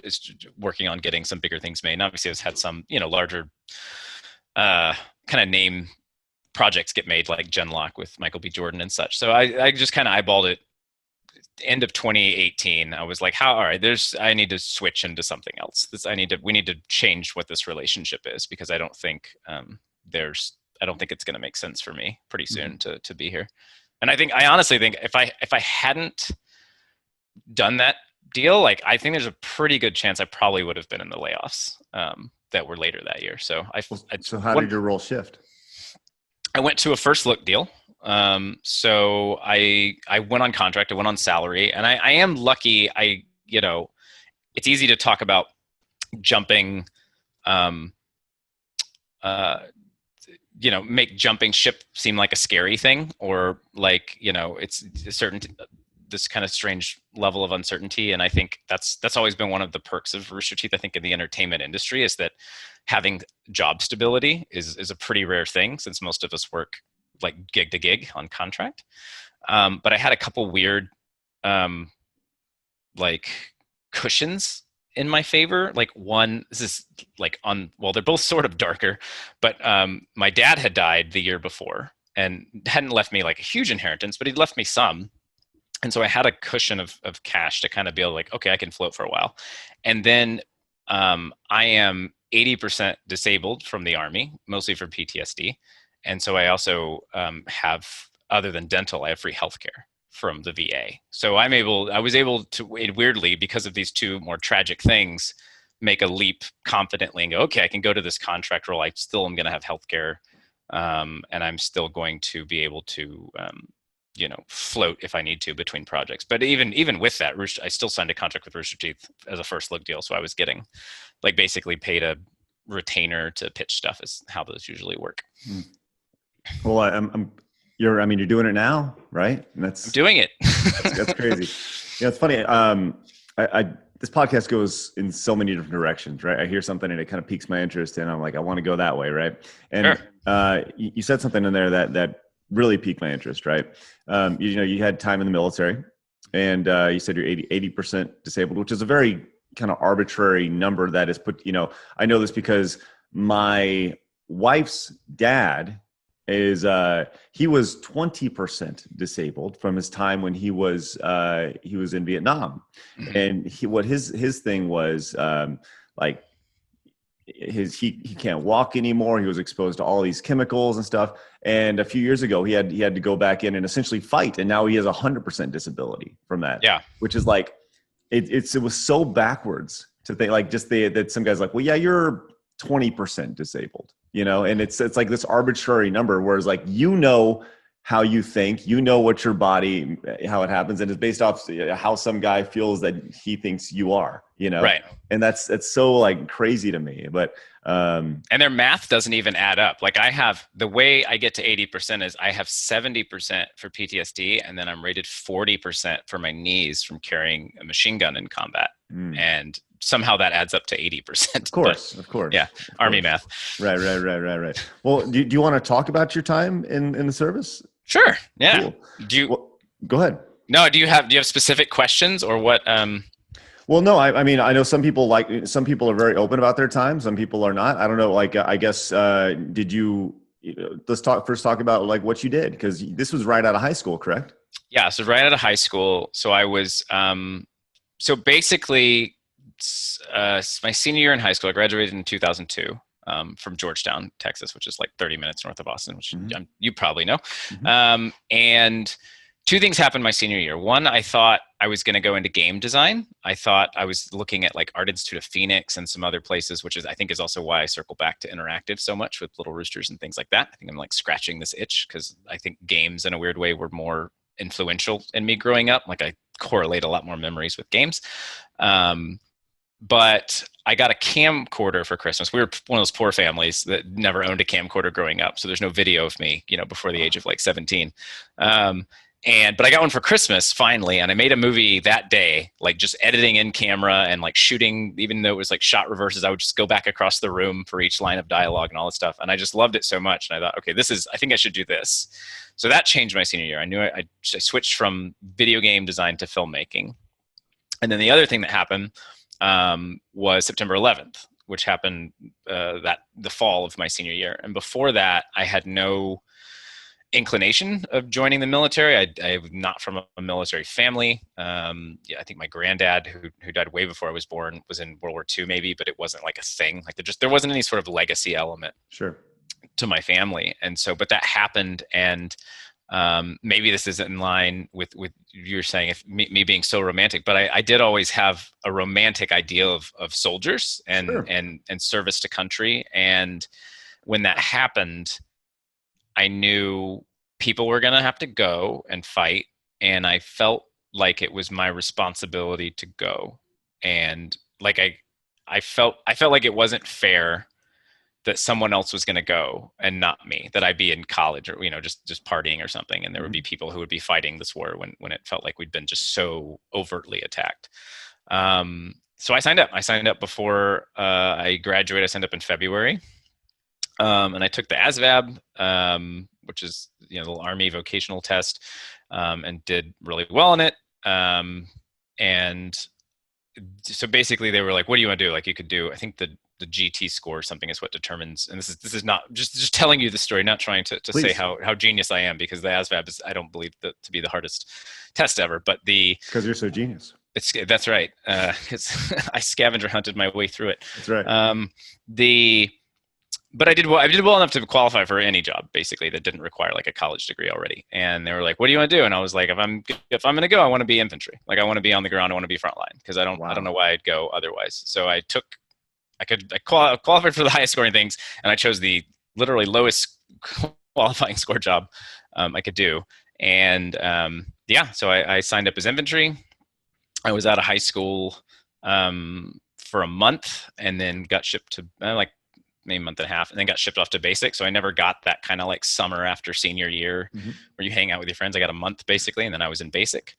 B: is working on getting some bigger things made. And obviously, it's had some larger kind of name projects get made, like Genlock with Michael B. Jordan and such. So I just kind of eyeballed it. End of 2018, I was like, all right, I need to switch into something else. We need to change what this relationship is, because I don't think I don't think it's going to make sense for me pretty soon to be here. And I honestly think if I hadn't done that deal, like I think there's a pretty good chance I probably would have been in the layoffs that were later that year. So
A: so how did your role shift?
B: I went to a first look deal. So I went on contract, I went on salary, and I am lucky. It's easy to talk about jumping, make jumping ship seem like a scary thing, or like, it's a certain, this kind of strange level of uncertainty. And I think that's always been one of the perks of Rooster Teeth, I think, in the entertainment industry, is that having job stability is a pretty rare thing, since most of us work like gig to gig on contract. But I had a couple weird like cushions in my favor. Like one, this is like they're both sort of darker, but my dad had died the year before and hadn't left me like a huge inheritance, but he'd left me some. And so I had a cushion of cash to kind of be able to, like, okay, I can float for a while. And then I am 80% disabled from the Army, mostly for PTSD. And so I also have, other than dental, I have free healthcare from the VA. So I was able to, weirdly, because of these two more tragic things, make a leap confidently and go, okay, I can go to this contract role. I still am going to have healthcare, and I'm still going to be able to, float if I need to between projects. But even with that, I still signed a contract with Rooster Teeth as a first look deal. So I was getting, like, basically paid a retainer to pitch stuff, is how those usually work.
A: Well, you're doing it now, right? And
B: I'm doing it.
A: that's crazy. It's funny. This podcast goes in so many different directions, right? I hear something and it kind of piques my interest, and I'm like, I want to go that way, right? And sure. You said something in there that really piqued my interest, right? You had time in the military, and you said you're 80% disabled, which is a very kind of arbitrary number that is put. I know this because my wife's dad is he was 20% disabled from his time when he was in Vietnam. Mm-hmm. And his thing was like he can't walk anymore. He was exposed to all these chemicals and stuff. And a few years ago, he had to go back in and essentially fight. And now he has 100% disability from that. Yeah, which is like it was so backwards to think, like, just that some guys like, well, yeah, you're 20% disabled. And it's like this arbitrary number, whereas, like, how you think, what your body, how it happens, and it's based off how some guy feels that he thinks you are, right? And that's so, like, crazy to me. But
B: and their math doesn't even add up. Like, the way I get to 80% is I have 70% for PTSD, and then I'm rated 40% for my knees from carrying a machine gun in combat, and somehow that adds up to 80%.
A: Of course.
B: Yeah, Army math.
A: Right. Well, do you want to talk about your time in the service?
B: Sure. Yeah.
A: Cool. Go ahead.
B: No, do you have specific questions, or what?
A: Well, no, I know some people are very open about their time. Some people are not. I don't know. Like, I guess, let's talk about, like, what you did, because this was right out of high school, correct?
B: Yeah. So right out of high school. So I was, so basically, my senior year in high school, I graduated in 2002 from Georgetown, Texas, which is like 30 minutes north of Austin, which you probably know. Mm-hmm. And two things happened my senior year. One, I thought I was going to go into game design. I thought I was looking at, like, Art Institute of Phoenix and some other places, which I think is also why I circle back to interactive so much with Little Roosters and things like that. I think I'm, like, scratching this itch, because I think games in a weird way were more influential in me growing up. Like, I correlate a lot more memories with games. But I got a camcorder for Christmas. We were one of those poor families that never owned a camcorder growing up. So there's no video of me, before the age of, like, 17. But I got one for Christmas finally. And I made a movie that day, like, just editing in camera and, like, shooting, even though it was, like, shot reverses, I would just go back across the room for each line of dialogue and all this stuff. And I just loved it so much. And I thought, okay, I think I should do this. So that changed my senior year. I knew I switched from video game design to filmmaking. And then the other thing that happened was September 11th, which happened the fall of my senior year. And before that, I had no inclination of joining the military. I'm not from a military family. I think my granddad, who died way before I was born, was in World War II maybe, but it wasn't like a thing. Like, there wasn't any sort of legacy element.
A: Sure.
B: to my family. And so, but that happened, and maybe this isn't in line with you're saying, if me being so romantic, but I did always have a romantic ideal of soldiers and
A: Sure.
B: and service to country. And when that happened, I knew people were going to have to go and fight, and I felt like it was my responsibility to go. And like I felt like it wasn't fair that someone else was going to go and not me, that I'd be in college or, just partying or something. And there would be people who would be fighting this war when it felt like we'd been just so overtly attacked. So I signed up. I signed up before I graduated. I signed up in February. And I took the ASVAB, which is, the Army vocational test, and did really well in it. And so basically they were like, what do you want to do? Like, you could do, I think the GT score or something is what determines, and this is not just telling you the story, not trying to say how genius I am, because the ASVAB is, I don't believe that to be the hardest test ever, but
A: because you're so genius.
B: That's right. Because I scavenger hunted my way through it.
A: That's right.
B: But I did well enough to qualify for any job, basically, that didn't require like a college degree already. And they were like, what do you want to do? And I was like, if I'm going to go, I want to be infantry. Like, I want to be on the ground. I want to be frontline, because I don't know why I'd go otherwise. So I qualified for the highest scoring things, and I chose the literally lowest qualifying score job I could do. And so I signed up as infantry. I was out of high school for a month, and then got shipped to maybe a month and a half, and then got shipped off to basic. So I never got that kind of like summer after senior year where you hang out with your friends. I got a month basically, and then I was in basic.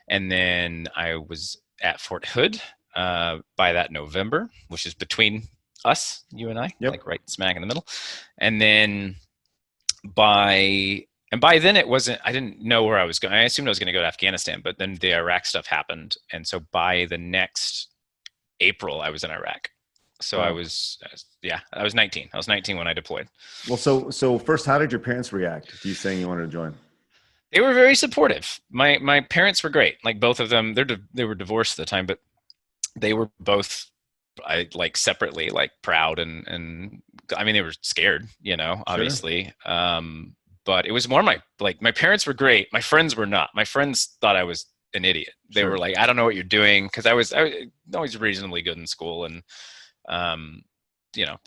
B: And then I was at Fort Hood by that November, which is between us, you and I, like right smack in the middle. And then by then it wasn't, I didn't know where I was going. I assumed I was going to go to Afghanistan, but then the Iraq stuff happened. And so by the next April, I was in Iraq. So I was 19. I was 19 when I deployed.
A: Well, so first, how did your parents react to you saying you wanted to join?
B: They were very supportive. My parents were great. Like, both of them, they were divorced at the time, but they were both, separately, proud and I mean, they were scared, obviously. Sure. But it was more my parents were great. My friends were not. My friends thought I was an idiot. They were like, I don't know what you're doing. Cause I was always reasonably good in school, and,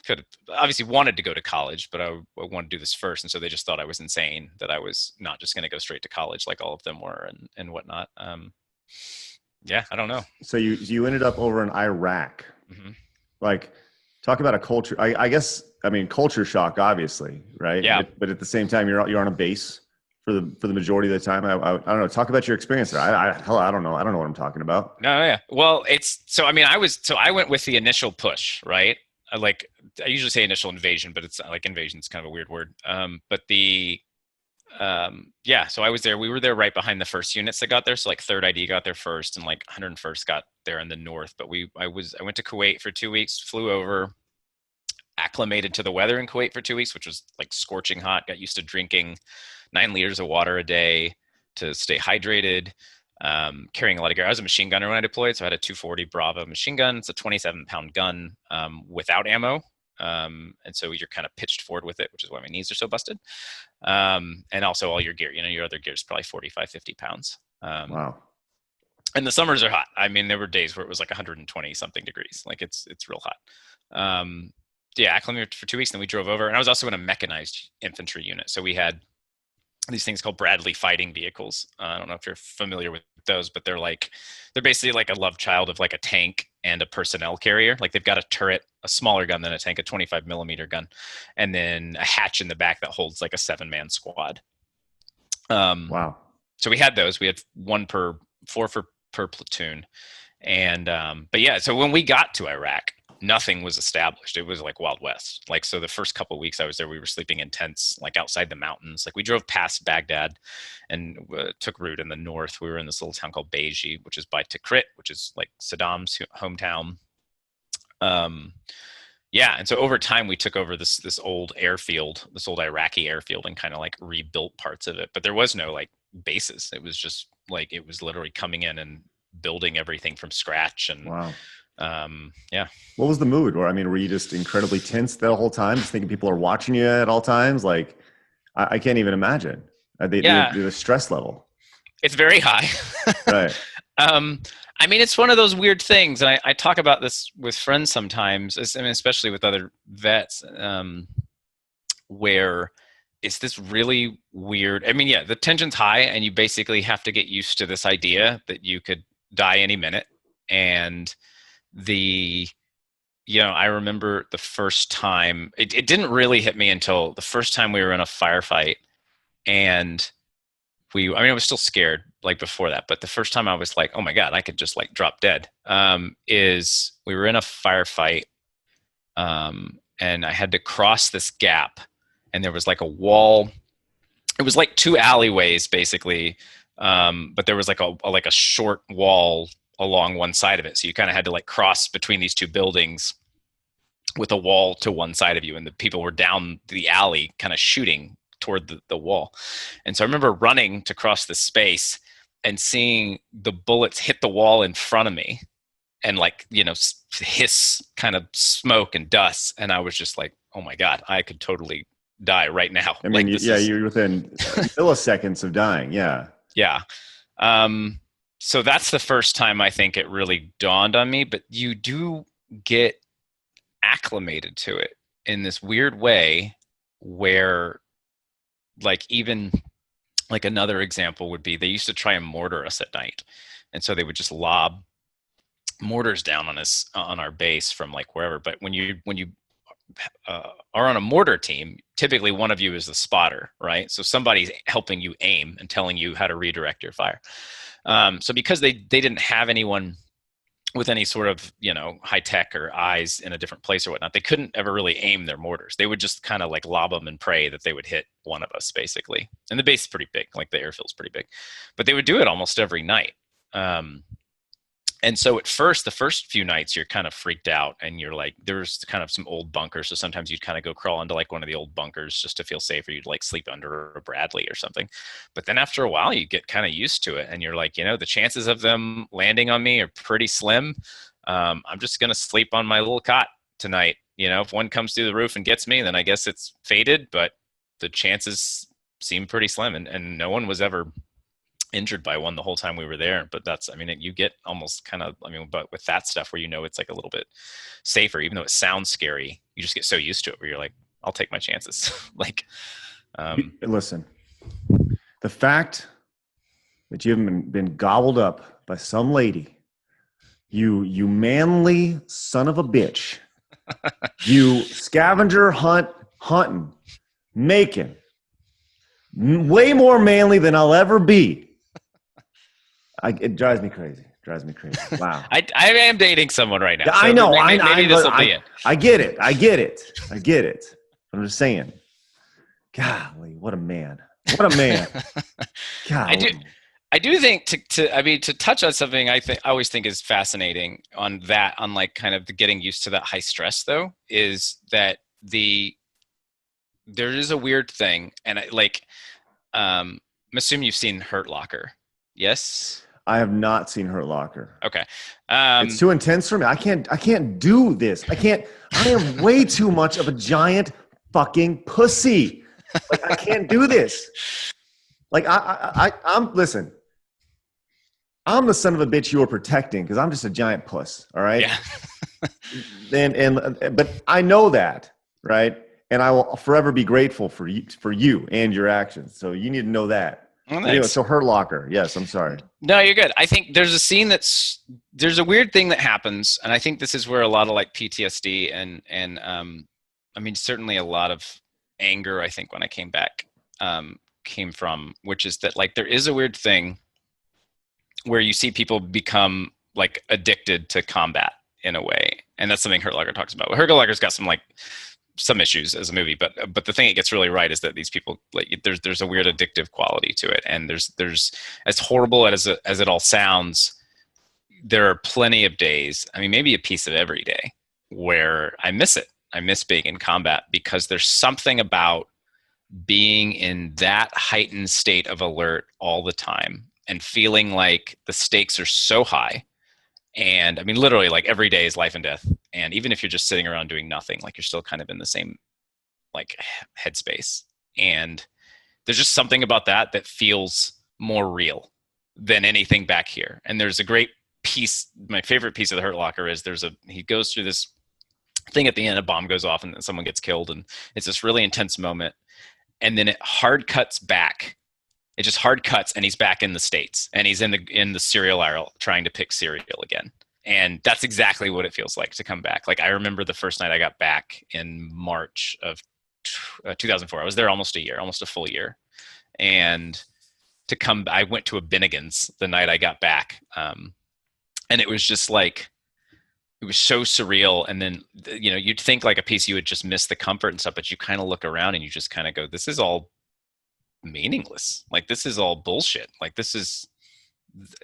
B: could have obviously wanted to go to college, but I wanted to do this first. And so they just thought I was insane, that I was not just going to go straight to college like all of them were, and whatnot. I don't know.
A: So you ended up over in Iraq. Mm-hmm. Talk about a culture. I guess, culture shock, obviously, right?
B: Yeah.
A: But at the same time, you're on a base for the majority of the time. I don't know. Talk about your experience there. I don't know. I don't know what I'm talking about.
B: No, yeah. Well, I went with the initial push, right? I usually say initial invasion, but it's invasion is kind of a weird word. So I was there. We were there right behind the first units that got there. So 3rd ID got there first, and 101st got there in the north. But I went to Kuwait for 2 weeks, flew over, acclimated to the weather in Kuwait for 2 weeks, which was scorching hot. Got used to drinking 9 liters of water a day to stay hydrated. Carrying a lot of gear. I was a machine gunner when I deployed, so I had a 240 Bravo machine gun. It's a 27-pound gun without ammo. And so you're kind of pitched forward with it, which is why my knees are so busted. And also all your gear, your other gear is probably 45, 50 pounds.
A: Wow.
B: And the summers are hot. There were days where it was 120 something degrees. It's real hot. Acclimated for 2 weeks. Then we drove over, and I was also in a mechanized infantry unit. So we had these things called Bradley fighting vehicles. I don't know if you're familiar with those, but they're basically a love child of a tank and a personnel carrier. They've got a turret, a smaller gun than a tank, a 25 millimeter gun, and then a hatch in the back that holds a 7-man squad.
A: Wow.
B: So we had those. We had four per platoon. And, so when we got to Iraq, nothing was established. It was Wild West. So the first couple of weeks I was there, we were sleeping in tents, outside the mountains. We drove past Baghdad and took route in the north. We were in this little town called Beji, which is by Tikrit, which is Saddam's hometown. And so over time we took over this old airfield, this old Iraqi airfield, and kind of rebuilt parts of it. But there was no bases. It was just it was literally coming in and building everything from scratch. And
A: wow.
B: Yeah.
A: What was the mood? Or, I mean, were you just incredibly tense the whole time, just thinking people are watching you at all times? Like, I can't even imagine
B: Yeah.
A: the stress level.
B: It's very high.
A: Right.
B: um, I mean, it's one of those weird things. And I talk about this with friends sometimes, I mean, especially with other vets, where it's this really weird. I mean, yeah, the tension's high, and you basically have to get used to this idea that you could die any minute. And I remember the first time, it didn't really hit me until the first time we were in a firefight. And I was still scared like before that, but the first time I was like, oh my God, I could just like drop dead, is we were in a firefight, and I had to cross this gap, and there was like a wall. It was like two alleyways basically, but there was like a short wall along one side of it. So you kind of had to like cross between these two buildings with a wall to one side of you, and the people were down the alley kind of shooting toward the wall. And so I remember running to cross the space and seeing the bullets hit the wall in front of me and like, hiss kind of smoke and dust. And I was just like, oh my God, I could totally die right now.
A: I mean,
B: like,
A: you're within milliseconds of dying. Yeah.
B: Yeah. So that's the first time I think it really dawned on me, but you do get acclimated to it in this weird way where, like, even like another example would be they used to try and mortar us at night. And so they would just lob mortars down on us on our base from like wherever. But when you are on a mortar team, typically one of you is the spotter, right? So somebody's helping you aim and telling you how to redirect your fire. So because they didn't have anyone with any sort of, high tech or eyes in a different place or whatnot, they couldn't ever really aim their mortars. They would just kind of like lob them and pray that they would hit one of us basically. And the base is pretty big, like the airfield's pretty big, but they would do it almost every night. And so at first, the first few nights, you're kind of freaked out, and you're like, there's kind of some old bunkers. So sometimes you'd kind of go crawl into like one of the old bunkers just to feel safer. You'd like sleep under a Bradley or something. But then after a while, you get kind of used to it, and you're like, the chances of them landing on me are pretty slim. I'm just going to sleep on my little cot tonight. If one comes through the roof and gets me, then I guess it's fated, but the chances seem pretty slim. And no one was ever injured by one the whole time we were there. But you get almost kind of, but with that stuff where it's like a little bit safer, even though it sounds scary, you just get so used to it where you're like, I'll take my chances.
A: Listen, the fact that you haven't been gobbled up by some lady, you manly son of a bitch, you scavenger hunting, making, way more manly than I'll ever be. It drives me crazy. Wow.
B: I am dating someone right now.
A: So I know.
B: Maybe this will be it.
A: I get it. I'm just saying. Golly, what a man. God.
B: I do think to touch on something I always think is fascinating on like kind of the getting used to that high stress though, is that there is a weird thing, and I'm assuming you've seen Hurt Locker. Yes?
A: I have not seen Hurt Locker.
B: Okay.
A: It's too intense for me. I can't do this. I am way too much of a giant fucking pussy. Like, I can't do this. Like, listen, I'm the son of a bitch you are protecting because I'm just a giant puss. All right.
B: Yeah.
A: But I know that, right? And I will forever be grateful for you and your actions. So you need to know that.
B: Well,
A: anyway, so Hurt Locker. Yes, I'm sorry.
B: No, you're good. I think there's a scene there's a weird thing that happens, and I think this is where a lot of like PTSD and certainly a lot of anger, I think when I came back, came from, which is that like there is a weird thing where you see people become like addicted to combat in a way, and that's something Hurt Locker talks about. Hurt Locker's got some issues as a movie, but the thing it gets really right is that these people, like, there's a weird addictive quality to it, and there's as horrible as it all sounds, there are plenty of days, maybe a piece of every day, where I miss it. I miss being in combat because there's something about being in that heightened state of alert all the time and feeling like the stakes are so high, And I mean, literally, like every day is life and death. And even if you're just sitting around doing nothing, like you're still kind of in the same like headspace. And there's just something about that that feels more real than anything back here. And there's a great piece. My favorite piece of the Hurt Locker is he goes through this thing at the end, a bomb goes off and someone gets killed. And it's this really intense moment. And then it hard cuts back. It just hard cuts and he's back in the States and he's in the cereal aisle trying to pick cereal again. And that's exactly what it feels like to come back. Like I remember the first night I got back in March of 2004. I was there almost a full year. And I went to a Bennigan's the night I got back. And it was just like, it was so surreal. And then, you'd think like a piece you would just miss the comfort and stuff, but you kind of look around and you just kind of go, this is all meaningless. Like, this is all bullshit. Like, this is,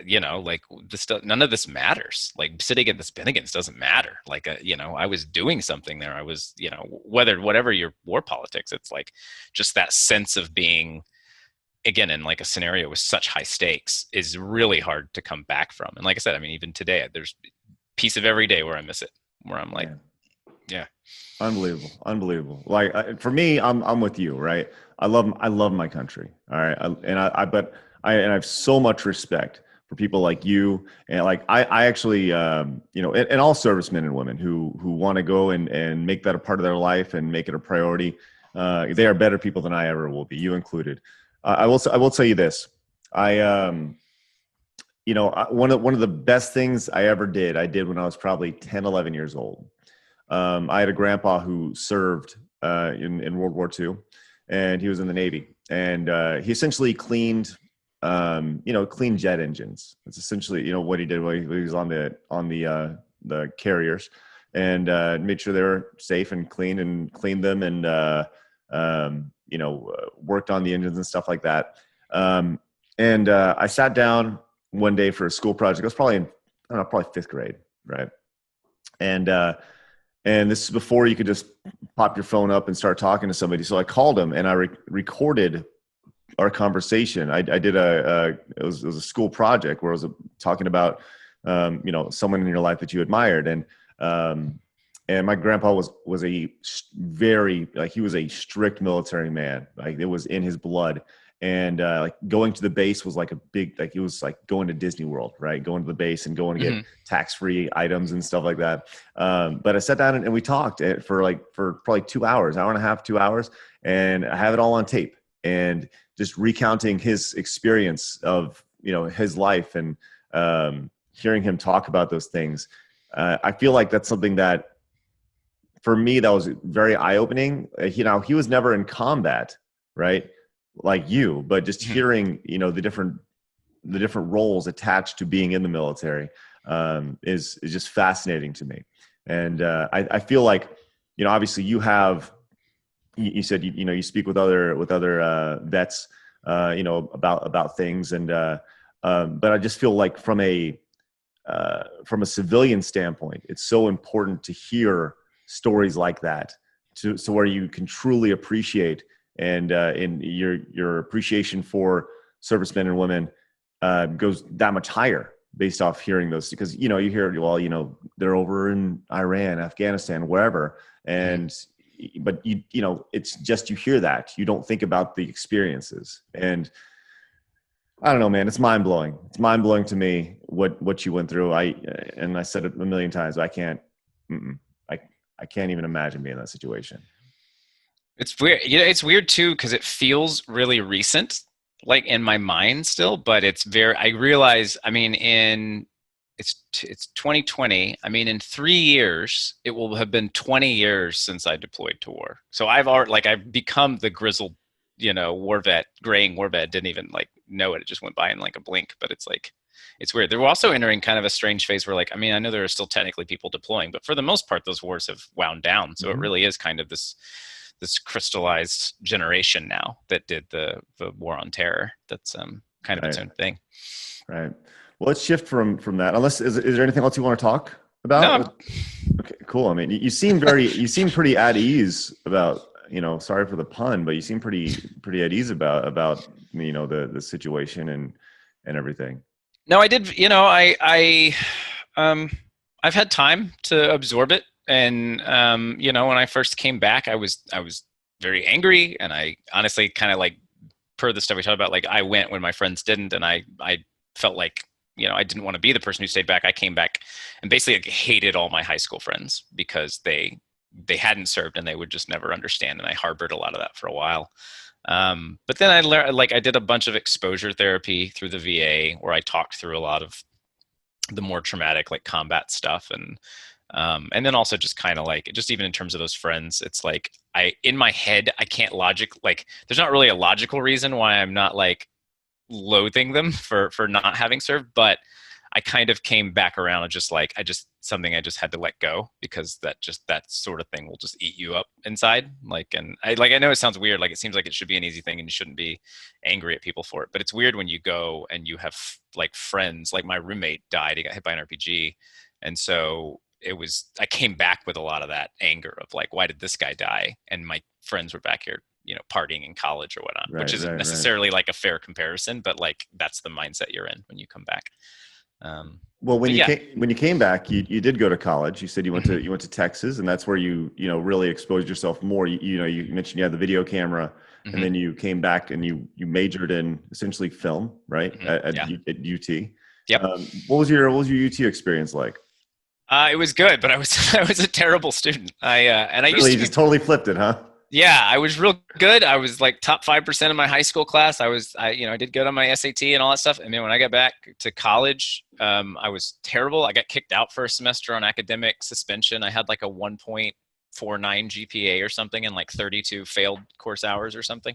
B: like this, none of this matters. Like sitting at this Bennigan's doesn't matter. Like, I was doing something there. I was, whatever your war politics, it's like just that sense of being, again, in like a scenario with such high stakes is really hard to come back from. And like I said, I mean, even today, there's a piece of every day where I miss it, where I'm like, yeah.
A: Unbelievable. Like for me, I'm with you, right? I love my country. All right. I have so much respect for people like you. And like, I actually, and all servicemen and women who want to go and make that a part of their life and make it a priority. They are better people than I ever will be, you included. I will tell you this. One of the best things I ever did, I did when I was probably 10, 11 years old. I had a grandpa who served in World War II, and he was in the Navy. And he essentially cleaned jet engines. That's essentially, what he did when he was on the carriers, and made sure they were safe and clean and cleaned them and worked on the engines and stuff like that. I sat down one day for a school project. I was probably probably fifth grade, right? And this is before you could just pop your phone up and start talking to somebody. So I called him and I recorded our conversation. I did it was a school project where I was talking about, someone in your life that you admired. And my grandpa was a very, like, he was a strict military man. Like, it was in his blood. And like going to the base was like a big, like, it was like going to Disney World, right? Going to the base and going to get tax-free items and stuff like that. But I sat down and we talked for probably 2 hours, hour and a half, 2 hours. And I have it all on tape and just recounting his experience of, his life and hearing him talk about those things. I feel like that's something that, for me, that was very eye-opening. He was never in combat, right? Like you, but just hearing, the different roles attached to being in the military is just fascinating to me. And I feel like, obviously you you said, you speak with other vets, about things. And but I just feel like from a civilian standpoint, it's so important to hear stories like that so where you can truly appreciate and in your appreciation for servicemen and women goes that much higher based off hearing those, because you hear, well, they're over in Iran, Afghanistan, wherever, but it's just, you hear that, you don't think about the experiences. And I don't know, man, it's mind blowing. It's mind blowing to me what you went through. I said it a million times. I can't even imagine being in that situation.
B: It's weird. It's weird too, because it feels really recent, like in my mind still, but I realize, I mean, it's 2020. I mean, in 3 years, it will have been 20 years since I deployed to war. So I've become the grizzled, war vet, graying war vet, didn't even know it. It just went by in like a blink, but it's weird. They were also entering kind of a strange phase where, I mean, I know there are still technically people deploying, but for the most part, those wars have wound down. So it really is kind of this crystallized generation now that did the war on terror. That's kind of its own thing.
A: Right. Well, let's shift from that. Unless is there anything else you want to talk about? No. Okay, cool. I mean, you seem pretty at ease about, sorry for the pun, but you seem pretty at ease about the situation and everything.
B: No, I did. I've had time to absorb it, and when I first came back, I was very angry, and I honestly kind of like per the stuff we talked about, like I went when my friends didn't, and I felt like I didn't want to be the person who stayed back. I came back and basically like, hated all my high school friends because they hadn't served and they would just never understand, and I harbored a lot of that for a while. But then I learned, like I did a bunch of exposure therapy through the VA where I talked through a lot of the more traumatic like combat stuff, and then also just kind of like just even in terms of those friends, it's like I in my head I can't like there's not really a logical reason why I'm not like loathing them for not having served, but I kind of came back around and just like I just had to let go because that sort of thing will just eat you up inside. Like, and I know it sounds weird, like it seems like it should be an easy thing and you shouldn't be angry at people for it, but it's weird when you go and you have like friends. Like my roommate died, he got hit by an RPG, and so I came back with a lot of that anger of like, why did this guy die? And my friends were back here partying in college or whatnot, which isn't necessarily like a fair comparison, but like that's the mindset you're in when you come back.
A: Well, when you came back, you did go to college. You said you went to Texas, and that's where you really exposed yourself more. You mentioned you had the video camera, and then you came back and you majored in essentially film, right? At UT.
B: Yep.
A: What was your UT experience like?
B: It was good, but I was a terrible student. I
A: really just totally flipped it, huh?
B: Yeah, I was real good. I was like top 5% of my high school class. I did good on my SAT and all that stuff. And then when I got back to college, I was terrible. I got kicked out for a semester on academic suspension. I had like a 1.49 GPA or something and like 32 failed course hours or something.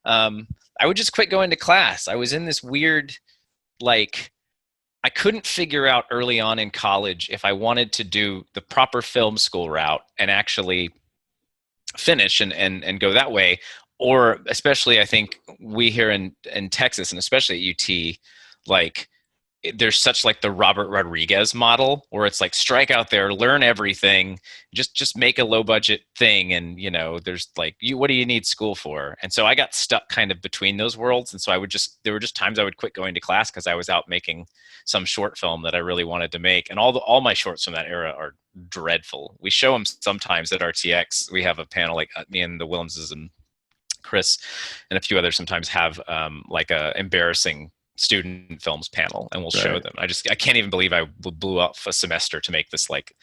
B: I would just quit going to class. I was in this weird, like, I couldn't figure out early on in college if I wanted to do the proper film school route and actually finish and go that way, or especially I think we here in Texas and especially at UT, like there's such like the Robert Rodriguez model where it's like strike out there, learn everything, just make a low budget thing, and there's like what do you need school for? And so I got stuck kind of between those worlds, and so there were just times I would quit going to class because I was out making some short film that I really wanted to make, and all my shorts from that era are dreadful. We show them sometimes at RTX. We have a panel, like me and the Williamses and Chris and a few others sometimes have like a embarrassing student films panel, and we'll show them. I can't even believe I blew up a semester to make this. Like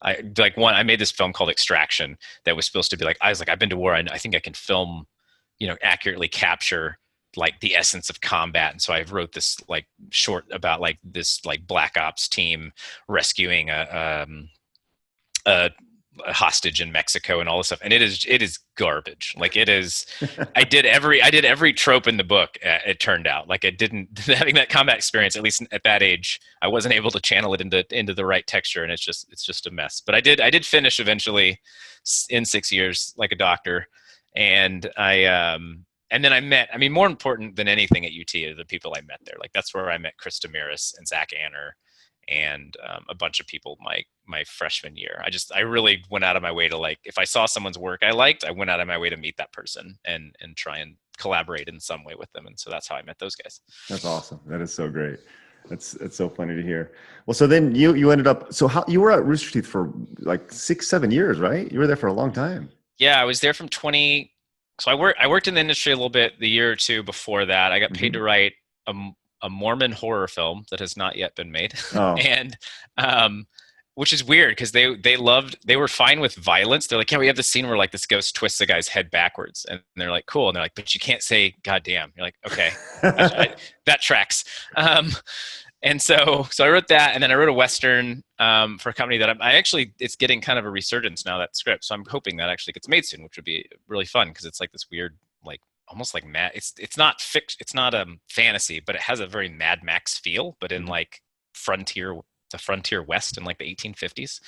B: I made this film called Extraction that was supposed to be like, I was like, I've been to war, I think I can film, accurately capture like the essence of combat. And so I wrote this like short about like this like black ops team rescuing a hostage in Mexico and all this stuff, and it is garbage. Like it is. I did every trope in the book. It turned out like it didn't. Having that combat experience, at least at that age, I wasn't able to channel it into the right texture, and it's just a mess. But I did finish eventually in 6 years, like a doctor, and and then I met. I mean, more important than anything at UT are the people I met there. Like that's where I met Chris Damaris and Zach Anner and a bunch of people my freshman year. I really went out of my way to, like, if I saw someone's work I liked, I went out of my way to meet that person and try and collaborate in some way with them. And so that's how I met those guys.
A: That's awesome. That is so great. It's so funny to hear. Well, so then you ended up, so how you were at Rooster Teeth for like 6-7 years, right? You were there for a long time.
B: Yeah, I was there from so I worked in the industry a little bit the year or two before that. I got paid to write a Mormon horror film that has not yet been made.
A: Oh.
B: And which is weird because they were fine with violence. They're like, yeah, we have this scene where like this ghost twists the guy's head backwards, and they're like, cool. And they're like, but you can't say goddamn. You're like, okay, that tracks. And so I wrote that, and then I wrote a Western for a company that it's getting kind of a resurgence now, that script. So I'm hoping that actually gets made soon, which would be really fun because it's like this weird, like almost like mad. It's not fantasy, but it has a very Mad Max feel, but in like the frontier West in like the 1850s.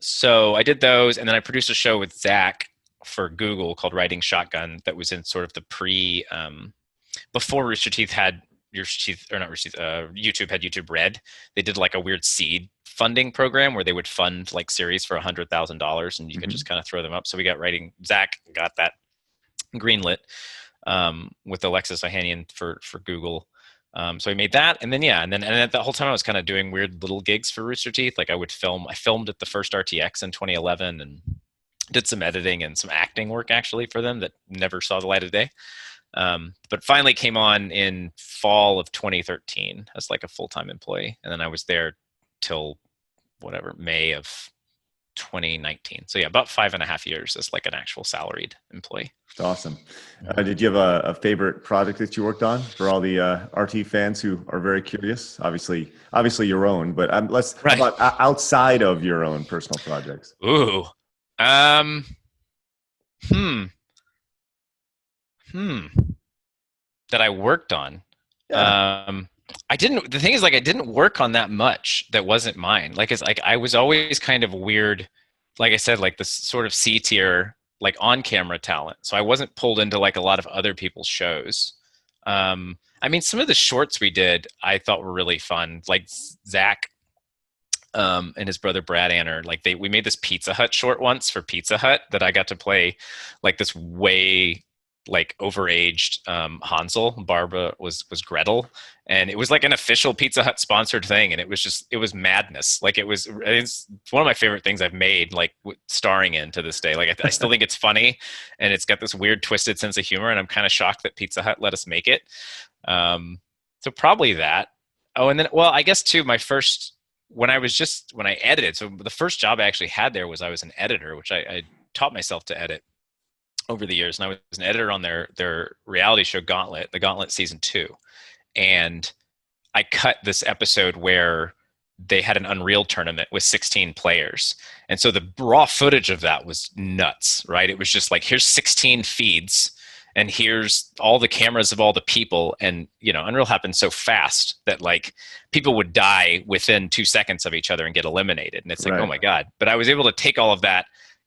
B: So I did those, and then I produced a show with Zach for Google called Riding Shotgun that was in sort of the before Rooster Teeth had YouTube had YouTube Red. They did like a weird seed funding program where they would fund like series for $100,000 and you could just kind of throw them up. So Zach got that greenlit with Alexis Ohanian for Google. So I made that, and then the whole time I was kind of doing weird little gigs for Rooster Teeth. Like I filmed at the first RTX in 2011 and did some editing and some acting work actually for them that never saw the light of day. But finally came on in fall of 2013 as like a full-time employee. And then I was there till May of 2019. So yeah, about 5.5 years as like an actual salaried employee.
A: That's awesome. Did you have a favorite project that you worked on for all the RT fans who are very curious? Obviously your own, but how about outside of your own personal projects?
B: Ooh. That I worked on.
A: Yeah.
B: The thing is, like, I didn't work on that much that wasn't mine. Like, it's like I was always kind of weird, like I said, like this sort of C tier, like on camera talent. So I wasn't pulled into like a lot of other people's shows. I mean, some of the shorts we did, I thought were really fun. Like Zach and his brother Brad Anner, like we made this Pizza Hut short once for Pizza Hut that I got to play like this way like overaged Hansel. Barbara was Gretel, and it was like an official Pizza Hut sponsored thing, and it was madness. Like it's one of my favorite things I've made, like starring in to this day. Like I still think it's funny, and it's got this weird twisted sense of humor, and I'm kind of shocked that Pizza Hut let us make it. So probably that. Oh, and then, well, I guess too, when I edited, so the first job I actually had there was I was an editor, which I taught myself to edit over the years. And I was an editor on their reality show the Gauntlet season 2. And I cut this episode where they had an Unreal tournament with 16 players. And so the raw footage of that was nuts, right? It was just like, here's 16 feeds and here's all the cameras of all the people. And, Unreal happened so fast that like people would die within 2 seconds of each other and get eliminated. And it's like, right. Oh my God. But I was able to take all of that,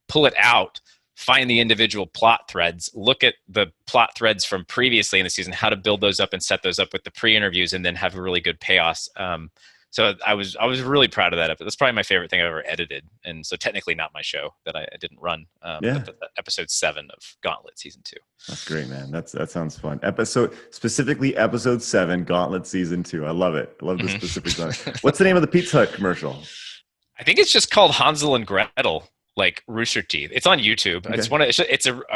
B: pull it out, find the individual plot threads, look at the plot threads from previously in the season, how to build those up and set those up with the pre-interviews, and then have a really good payoff. So I was really proud of that episode. That's probably my favorite thing I've ever edited. And so technically not my show that I didn't run, but episode 7 of Gauntlet season 2.
A: That's great, man. That sounds fun. Specifically episode 7, Gauntlet season 2. I love it. I love the specifics on it. What's the name of the Pizza Hut commercial?
B: I think it's just called Hansel and Gretel, like Rooster Teeth. It's on YouTube. Okay.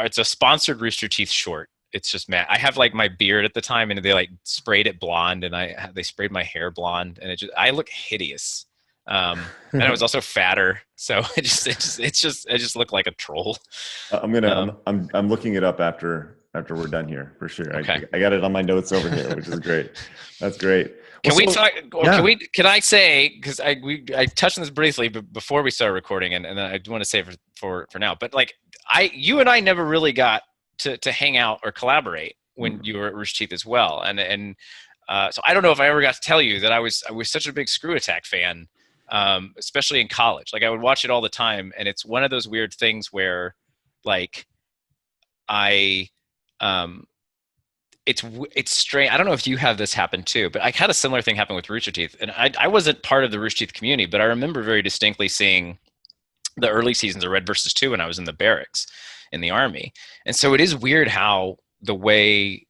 B: It's a sponsored Rooster Teeth short. It's just mad. I have like my beard at the time, and they like sprayed it blonde, and they sprayed my hair blonde, and I look hideous. And I was also fatter, so I just look like a troll.
A: I'm looking it up after we're done here for sure. Okay. I got it on my notes over here, which is great. That's great. Can I say, because I touched on this briefly before we started recording, and I want to say for now, but like you and I never really got to hang out or collaborate when you were at Rooster Teeth as well, and so I don't know if I ever got to tell you that I was such a big Screw Attack fan, especially in college. Like I would watch it all the time, and it's one of those weird things where like it's strange. I don't know if you have this happen too, but I had a similar thing happen with Rooster Teeth. And I wasn't part of the Rooster Teeth community, but I remember very distinctly seeing the early seasons of Red vs. 2 when I was in the barracks in the Army. And so it is weird how the way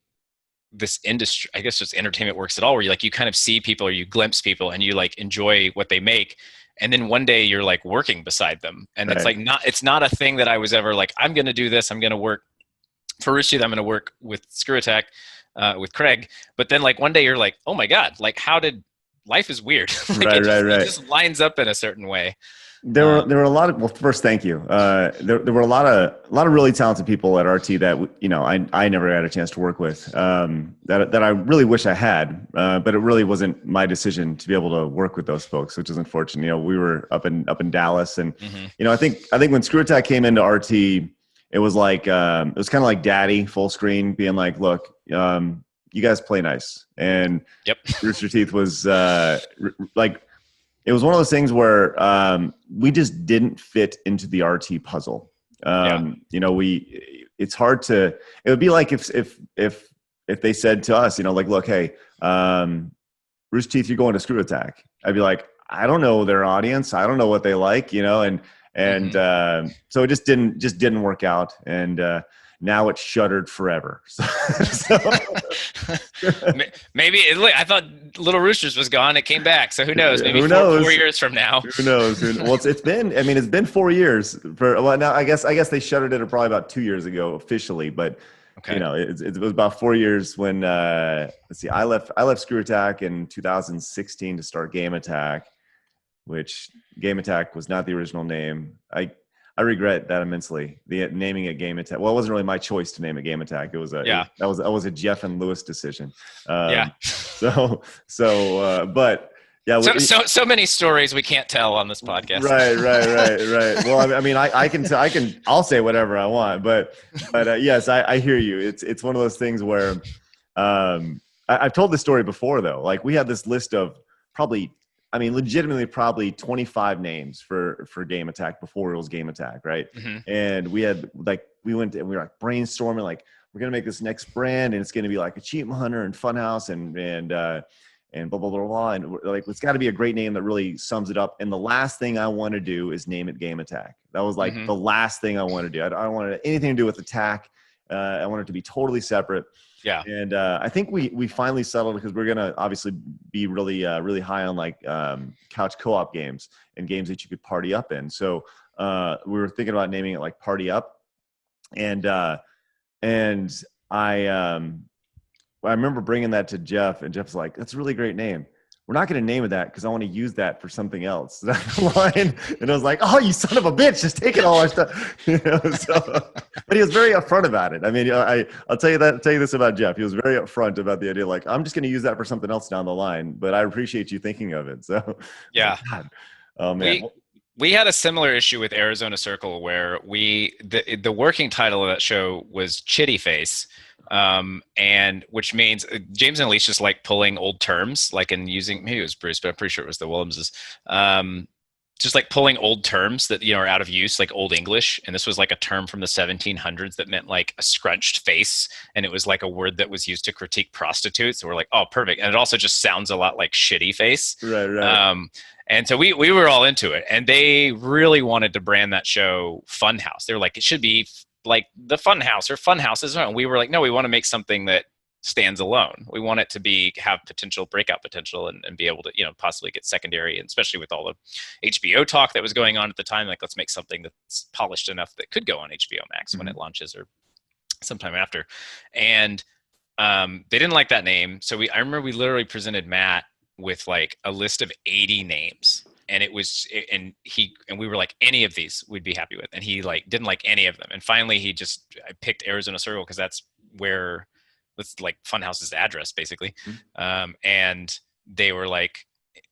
A: this industry, I guess just entertainment works at all, where you kind of see people or you glimpse people and you like enjoy what they make. And then one day you're like working beside them. And It's like it's not a thing that I was ever like, I'm going to do this. I'm going to work for Rooster Teeth, I'm going to work with Screw Attack, with Craig. But then like one day you're like, oh my God, like life is weird. Like it just lines up in a certain way. There were a lot of, well, first, thank you. There were a lot of really talented people at RT that, I never had a chance to work with, that I really wish I had, but it really wasn't my decision to be able to work with those folks, which is unfortunate. We were up in Dallas, and, I think when Screw Attack came into RT, it was like, it was kind of like Daddy full screen being like, look, you guys play nice. And Rooster Teeth was like, it was one of those things where we just didn't fit into the RT puzzle. It's hard to, it would be like if they said to us, like, look, hey, Rooster Teeth, you're going to Screw Attack. I'd be like, I don't know their audience. I don't know what they like, and so it just didn't work out. And now it's shuttered forever. So
B: Maybe I thought Little Roosters was gone. It came back. So who knows? Maybe
A: who knows?
B: 4 years from now.
A: Who knows? Well, it's been. I mean, it's been 4 years. Well, now I guess they shuttered it probably about 2 years ago officially, but
B: Okay.
A: you know, it was about 4 years when let's see, I left Screw Attack in 2016 to start Game Attack, which Game Attack was not the original name. I regret that immensely. The naming it Game Attack. Well, it wasn't really my choice to name it Game Attack. It was that was a Jeff and Lewis decision. But yeah.
B: So many stories we can't tell on this podcast.
A: Right. Well, I mean, I'll say whatever I want, but yes, I hear you. It's one of those things where I've told this story before though. Like we had this list of legitimately probably 25 names for Game Attack before it was Game Attack, right? Mm-hmm. And we went and we were like brainstorming, like we're gonna make this next brand, and it's gonna be like Achievement Hunter and Funhouse and blah blah blah blah, and like it's got to be a great name that really sums it up. And the last thing I want to do is name it Game Attack. That was like the last thing I want to do. I don't want anything to do with Attack. I want it to be totally separate.
B: Yeah.
A: And I think we finally settled because we're gonna obviously be really really high on like couch co-op games and games that you could party up in. So we were thinking about naming it like Party Up, and I remember bringing that to Jeff, and Jeff's like, "That's a really great name. We're not going to name it that because I want to use that for something else." Line, and I was like, "Oh, you son of a bitch! Just taking all our stuff." But he was very upfront about it. I mean, I'll tell you this about Jeff. He was very upfront about the idea. Like, I'm just going to use that for something else down the line, but I appreciate you thinking of it. So,
B: yeah.
A: Oh man.
B: We had a similar issue with Arizona Circle where the working title of that show was Chitty Face. And which means James and Elise just like pulling old terms, like in using, maybe it was Bruce, but I'm pretty sure it was the Williamses. Just like pulling old terms that, are out of use, like Old English. And this was like a term from the 1700s that meant like a scrunched face. And it was like a word that was used to critique prostitutes. So we're like, oh, perfect. And it also just sounds a lot like shitty face.
A: Right.
B: And so we were all into it, and they really wanted to brand that show Funhouse. They were like, it should be like the Funhouse or Funhouses. And we were like, no, we want to make something that stands alone. We want it to have breakout potential, and be able to, possibly get secondary, and especially with all the HBO talk that was going on at the time, like let's make something that's polished enough that could go on HBO Max when it launches or sometime after. And they didn't like that name. So I remember we literally presented Matt with like a list of 80 names. And we were like, any of these we'd be happy with. And he like didn't like any of them. And finally I picked Arizona Circle because that's like Funhouse's address basically. Mm-hmm. And they were like,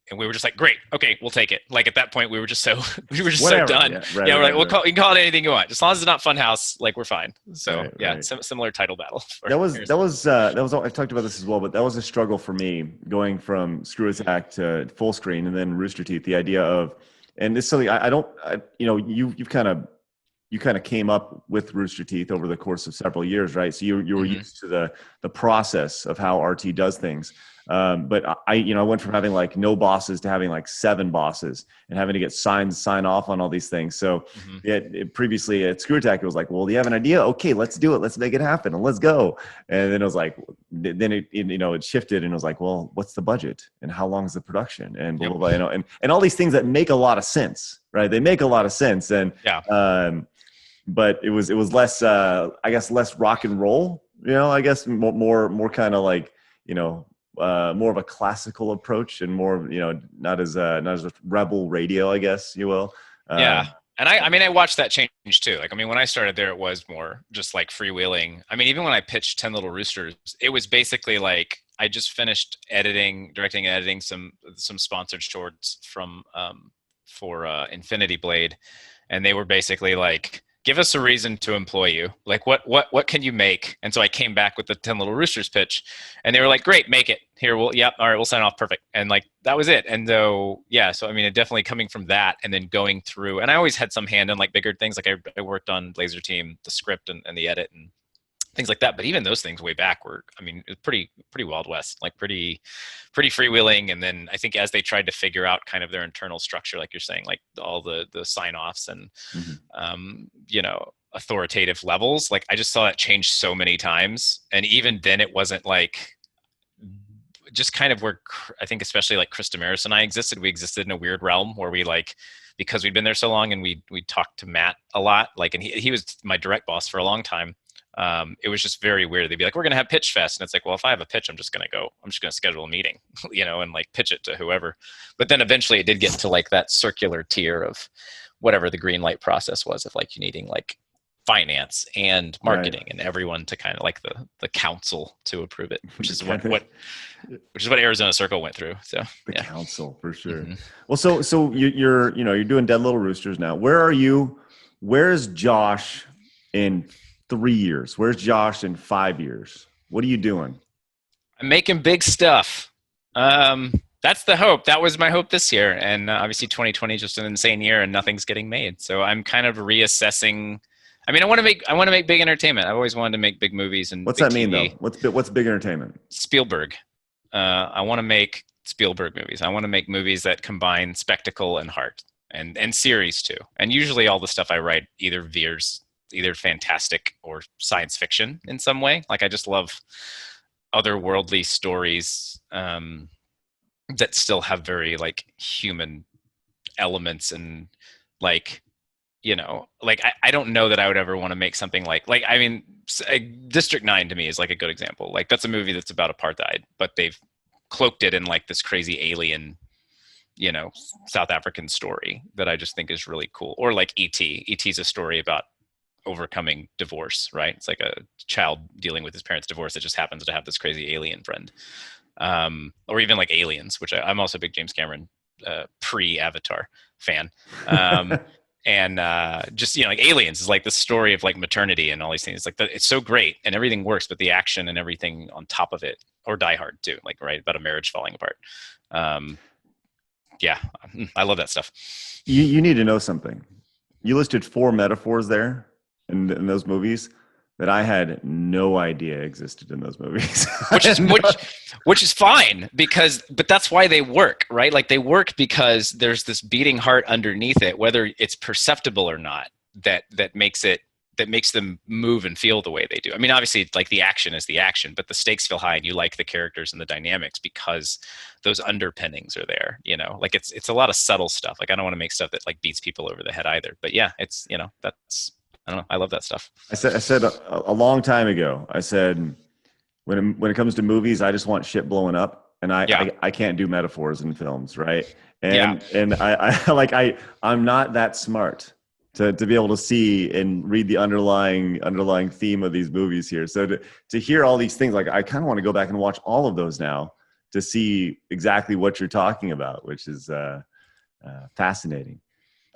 B: and we were just like, great, okay, we'll take it. Like at that point we were just so done. Yeah, we're like, you can call it anything you want. As long as it's not Funhouse, like we're fine. So similar title battle.
A: That was I've talked about this as well, but that was a struggle for me going from Screw Attack to full screen and then Rooster Teeth. The idea of, and it's something you kind of came up with Rooster Teeth over the course of several years, right? So you were used to the process of how RT does things. But I went from having like no bosses to having like 7 bosses and having to get sign off on all these things. So previously at Screw Attack, it was like, well, do you have an idea? Okay, let's do it. Let's make it happen and let's go. And then it was like, it shifted and it was like, well, what's the budget and how long is the production and blah, blah, blah, and all these things that make a lot of sense, right? They make a lot of sense. And, but it was less, I guess, less rock and roll, I guess more kind of like, more of a classical approach and more, not as a rebel radio, I guess you will.
B: Yeah. And I watched that change too. Like, when I started there, it was more just like freewheeling. Even when I pitched 10 Little Roosters, it was basically like, I just finished directing and editing some sponsored shorts for Infinity Blade. And they were basically like, give us a reason to employ you. Like what can you make? And so I came back with the 10 Little Roosters pitch, and they were like, great, make it. Here, all right, we'll sign off, perfect. And like, that was it. And so, it definitely coming from that and then going through, and I always had some hand in like bigger things. Like I worked on Laser Team, the script and the edit and things like that. But even those things way back were, it was pretty Wild West, like pretty freewheeling. And then I think as they tried to figure out kind of their internal structure, like you're saying, like all the sign offs and, authoritative levels. Like I just saw it change so many times, and even then it wasn't like just kind of where I think especially like Chris Damaris and I existed. We existed in a weird realm where we like, because we'd been there so long and we talked to Matt a lot, like, and he was my direct boss for a long time. It was just very weird. They'd be like, we're going to have pitch fest. And it's like, well, if I have a pitch, I'm just going to schedule a meeting, and like pitch it to whoever. But then eventually it did get to like that circular tier of whatever the green light process was, of like you needing like finance and marketing and everyone to kind of like the council to approve it, which is what Arizona Circle went through. So
A: the council for sure. Mm-hmm. Well, so you're doing Dead Little Roosters now. Where are you? Where's Josh in 3 years? Where's Josh in 5 years? What are you doing?
B: I'm making big stuff. That's the hope. That was my hope this year. And obviously 2020 is just an insane year and nothing's getting made. So I'm kind of reassessing. I mean, I want to make big entertainment. I've always wanted to make big movies and
A: what's that mean though? What's big entertainment?
B: Spielberg. I want to make Spielberg movies. I want to make movies that combine spectacle and heart, and series too. And usually all the stuff I write either veers either fantastic or science fiction in some way. Like I just love otherworldly stories that still have very like human elements, and like, like I don't know that I would ever want to make something like I mean, District 9 to me is like a good example. Like that's a movie that's about apartheid, but they've cloaked it in like this crazy alien, South African story that I just think is really cool. Or like E.T. E.T.'s a story about overcoming divorce, right? It's like a child dealing with his parents' divorce that just happens to have this crazy alien friend. Or even like Aliens, which I'm also a big James Cameron pre-Avatar fan. And just, like Aliens is like the story of like maternity and all these things. Like it's so great and everything works, but the action and everything on top of it, or Die Hard too, like, right, about a marriage falling apart. Yeah, I love that stuff.
A: You need to know something. You listed 4 metaphors there in those movies that I had no idea existed in those movies.
B: which is fine, but that's why they work, right? Like they work because there's this beating heart underneath it, whether it's perceptible or not, that makes them move and feel the way they do. I mean, obviously like the action is the action, but the stakes feel high and you like the characters and the dynamics because those underpinnings are there, like it's a lot of subtle stuff. Like I don't want to make stuff that like beats people over the head either, but yeah, it's, that's, I don't know. I love that stuff.
A: I said a long time ago, I said, when it comes to movies, I just want shit blowing up, and I can't do metaphors in films. Right. And I'm not that smart to be able to see and read the underlying theme of these movies here. So to hear all these things, like I kind of want to go back and watch all of those now to see exactly what you're talking about, which is fascinating.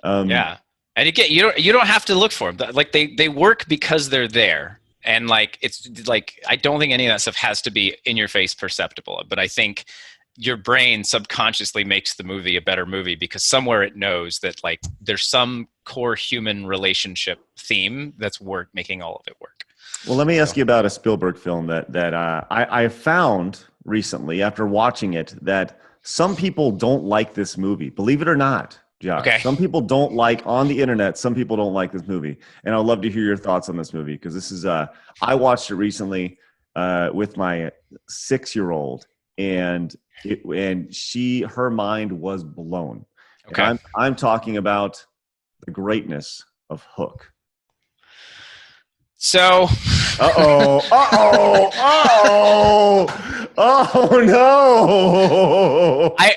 B: Yeah. And again, you don't have to look for them. Like they work because they're there. And like, it's like, I don't think any of that stuff has to be in your face perceptible, but I think your brain subconsciously makes the movie a better movie because somewhere it knows that like there's some core human relationship theme that's making all of it work.
A: Well, let me ask you about a Spielberg film that I found recently after watching it, that some people don't like this movie, believe it or not. Josh. Okay. Some people don't like, on the internet, some people don't like this movie. And I'd love to hear your thoughts on this movie, because this is, I watched it recently with my 6-year-old, and her mind was blown. Okay. I'm talking about the greatness of Hook.
B: So,
A: oh no!
B: I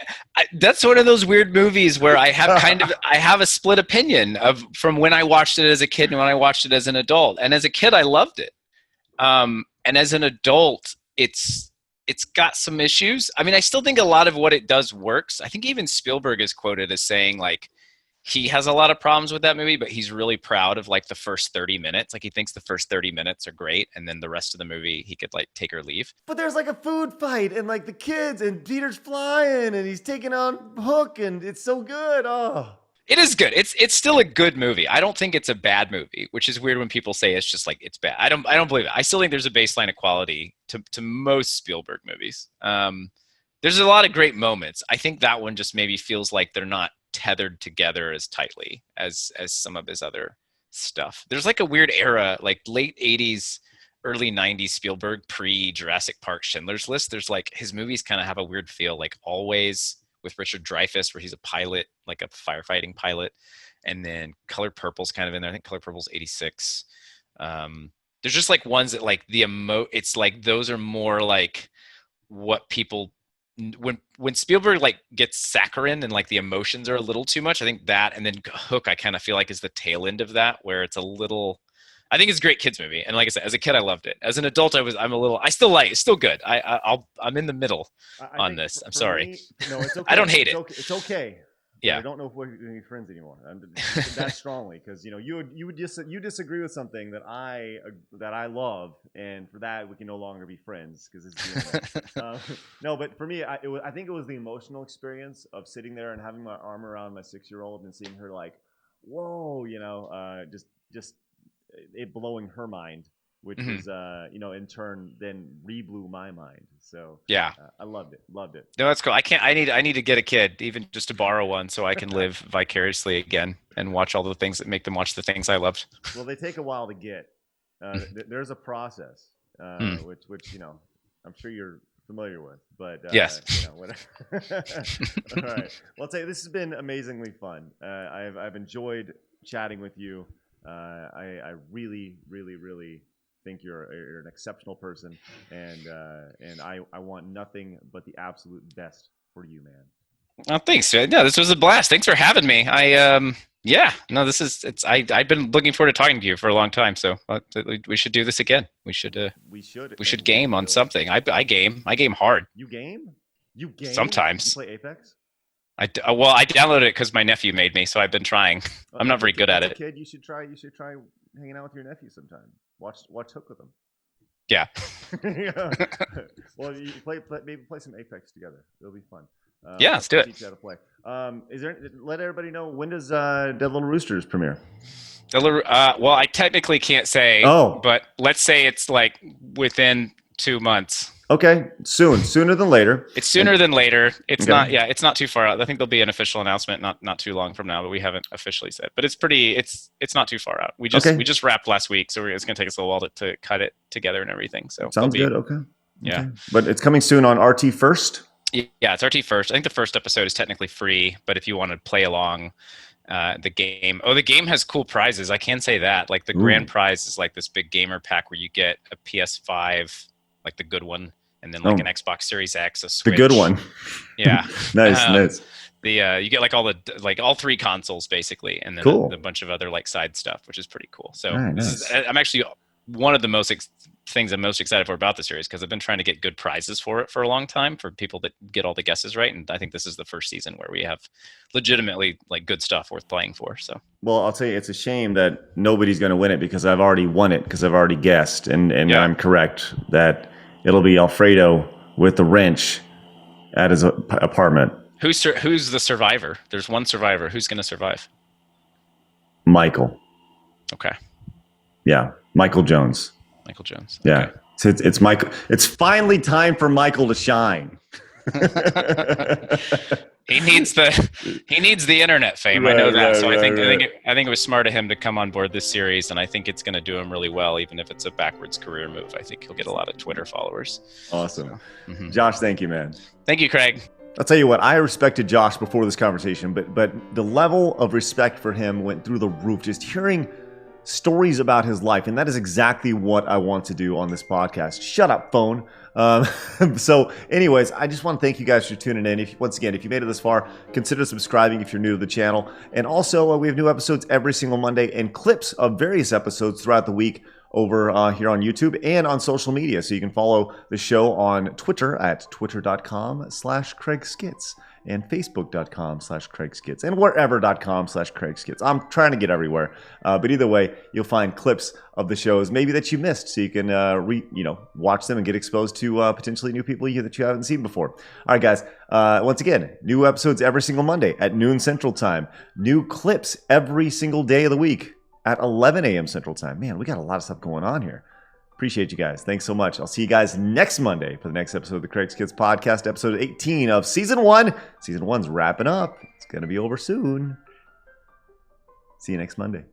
B: that's one of those weird movies where I have a split opinion from when I watched it as a kid and when I watched it as an adult. And as a kid, I loved it. And as an adult, it's got some issues. I mean, I still think a lot of what it does works. I think even Spielberg is quoted as saying like, he has a lot of problems with that movie, but he's really proud of like the first 30 minutes. Like he thinks the first 30 minutes are great. And then the rest of the movie, he could like take or leave.
A: But there's like a food fight and like the kids and Peter's flying and he's taking on Hook and it's so good. Oh,
B: it is good. It's still a good movie. I don't think it's a bad movie, which is weird when people say it's just like, it's bad. I don't believe it. I still think there's a baseline of quality to most Spielberg movies. There's a lot of great moments. I think that one just maybe feels like they're not tethered together as tightly as some of his other stuff. There's like a weird era, like late 80s, early 90s Spielberg, pre-Jurassic Park Schindler's List. There's like his movies kind of have a weird feel, like Always with Richard Dreyfuss, where he's a pilot, like a firefighting pilot. And then Color Purple's kind of in there. I think Color Purple's 86. There's just like ones that like it's like those are more like what people when Spielberg like gets saccharine and like the emotions are a little too much. I think that, and then Hook I kind of feel like is the tail end of that, where it's a little, I think it's a great kids movie. And like I said, as a kid I loved it. As an adult I still like it's still good. I'm in the middle on this. I'm sorry.
A: Me, no, it's okay.
B: I don't hate it.
A: It's okay.
B: Yeah.
A: I don't know if we're going to be friends anymore. That strongly, because you disagree with something that I love, and for that we can no longer be friends because it's the internet. No, but for me, I think it was the emotional experience of sitting there and having my arm around my 6-year-old and seeing her like, whoa, just it blowing her mind, which was in turn then re-blew my mind. So
B: yeah,
A: I loved it.
B: No, that's cool. I need to get a kid, even just to borrow one, so I can live vicariously again and watch all the things that make them watch the things I loved.
A: Well, they take a while to get. There's a process, which I'm sure you're familiar with, but
B: yes,
A: whatever. All right. Well, I'll tell you, this has been amazingly fun. I've enjoyed chatting with you. I really, really, really think you're an exceptional person, and I want nothing but the absolute best for you, man.
B: Oh, thanks. Yeah, this was a blast. Thanks for having me. I've been looking forward to talking to you for a long time. So we should do this again. We should game on something. I game hard.
A: You game?
B: Sometimes.
A: You play Apex?
B: I downloaded it because my nephew made me, so I've been trying. Okay, I'm not very good at it.
A: Kid, you should try hanging out with your nephew sometime. Watch Hook with him.
B: Yeah.
A: Well, you maybe play some Apex together. It'll be fun.
B: Yeah, let's do it.
A: Teach you how to play. Let everybody know, when does Dead Little Roosters premiere?
B: Well, I technically can't say. But let's say it's like within 2 months.
A: Okay, sooner than later.
B: It's sooner than later. It's not. Yeah, it's not too far out. I think there'll be an official announcement not too long from now, but we haven't officially said. But it's pretty. It's not too far out. We just wrapped last week, so it's going to take us a little while to cut it together and everything. So
A: sounds good. Okay.
B: Yeah,
A: okay. But it's coming soon on RT first.
B: Yeah, it's RT first. I think the first episode is technically free, but if you want to play along, the game has cool prizes. I can say that. Like the grand prize is like this big gamer pack where you get a PS5. Like the good one, and then like an Xbox Series X, a Switch.
A: The good one.
B: Yeah.
A: Nice.
B: You get like all 3 consoles basically, and then a bunch of other like side stuff, which is pretty cool. So I'm actually one of the things I'm most excited for about the series, because I've been trying to get good prizes for it for a long time for people that get all the guesses right, and I think this is the first season where we have legitimately like good stuff worth playing for. So
A: well, I'll tell you, it's a shame that nobody's going to win it, because I've already won it, because I've already guessed, and I'm correct that it'll be Alfredo with the wrench at his apartment.
B: Who's the survivor? There's one survivor. Who's going to survive?
A: Michael.
B: Okay.
A: Yeah, Michael Jones.
B: Michael Jones.
A: Yeah.
B: Okay.
A: So it's Michael. It's finally time for Michael to shine.
B: He needs the internet fame. Right, I know that. So I think it was smart of him to come on board this series, and I think it's going to do him really well, even if it's a backwards career move. I think he'll get a lot of Twitter followers.
A: Awesome. So, Josh, thank you, man.
B: Thank you, Craig.
A: I'll tell you what, I respected Josh before this conversation, but the level of respect for him went through the roof just hearing stories about his life, and that is exactly what I want to do on this podcast. Shut up, phone. So anyways, I just want to thank you guys for tuning in. If you made it this far, consider subscribing if you're new to the channel. And also, we have new episodes every single Monday and clips of various episodes throughout the week over here on YouTube and on social media. So you can follow the show on Twitter at twitter.com/CraigSkitz and facebook.com/CraigSkitz and wherever.com/CraigSkitz. I'm trying to get everywhere. But either way, you'll find clips of the shows maybe that you missed, so you can watch them and get exposed to potentially new people that you haven't seen before. All right, guys. Once again, new episodes every single Monday at noon Central Time. New clips every single day of the week at 11 a.m. Central Time. Man, we got a lot of stuff going on here. Appreciate you guys. Thanks so much. I'll see you guys next Monday for the next episode of the CraigSkitz podcast, episode 18 of season 1. Season 1's wrapping up. It's going to be over soon. See you next Monday.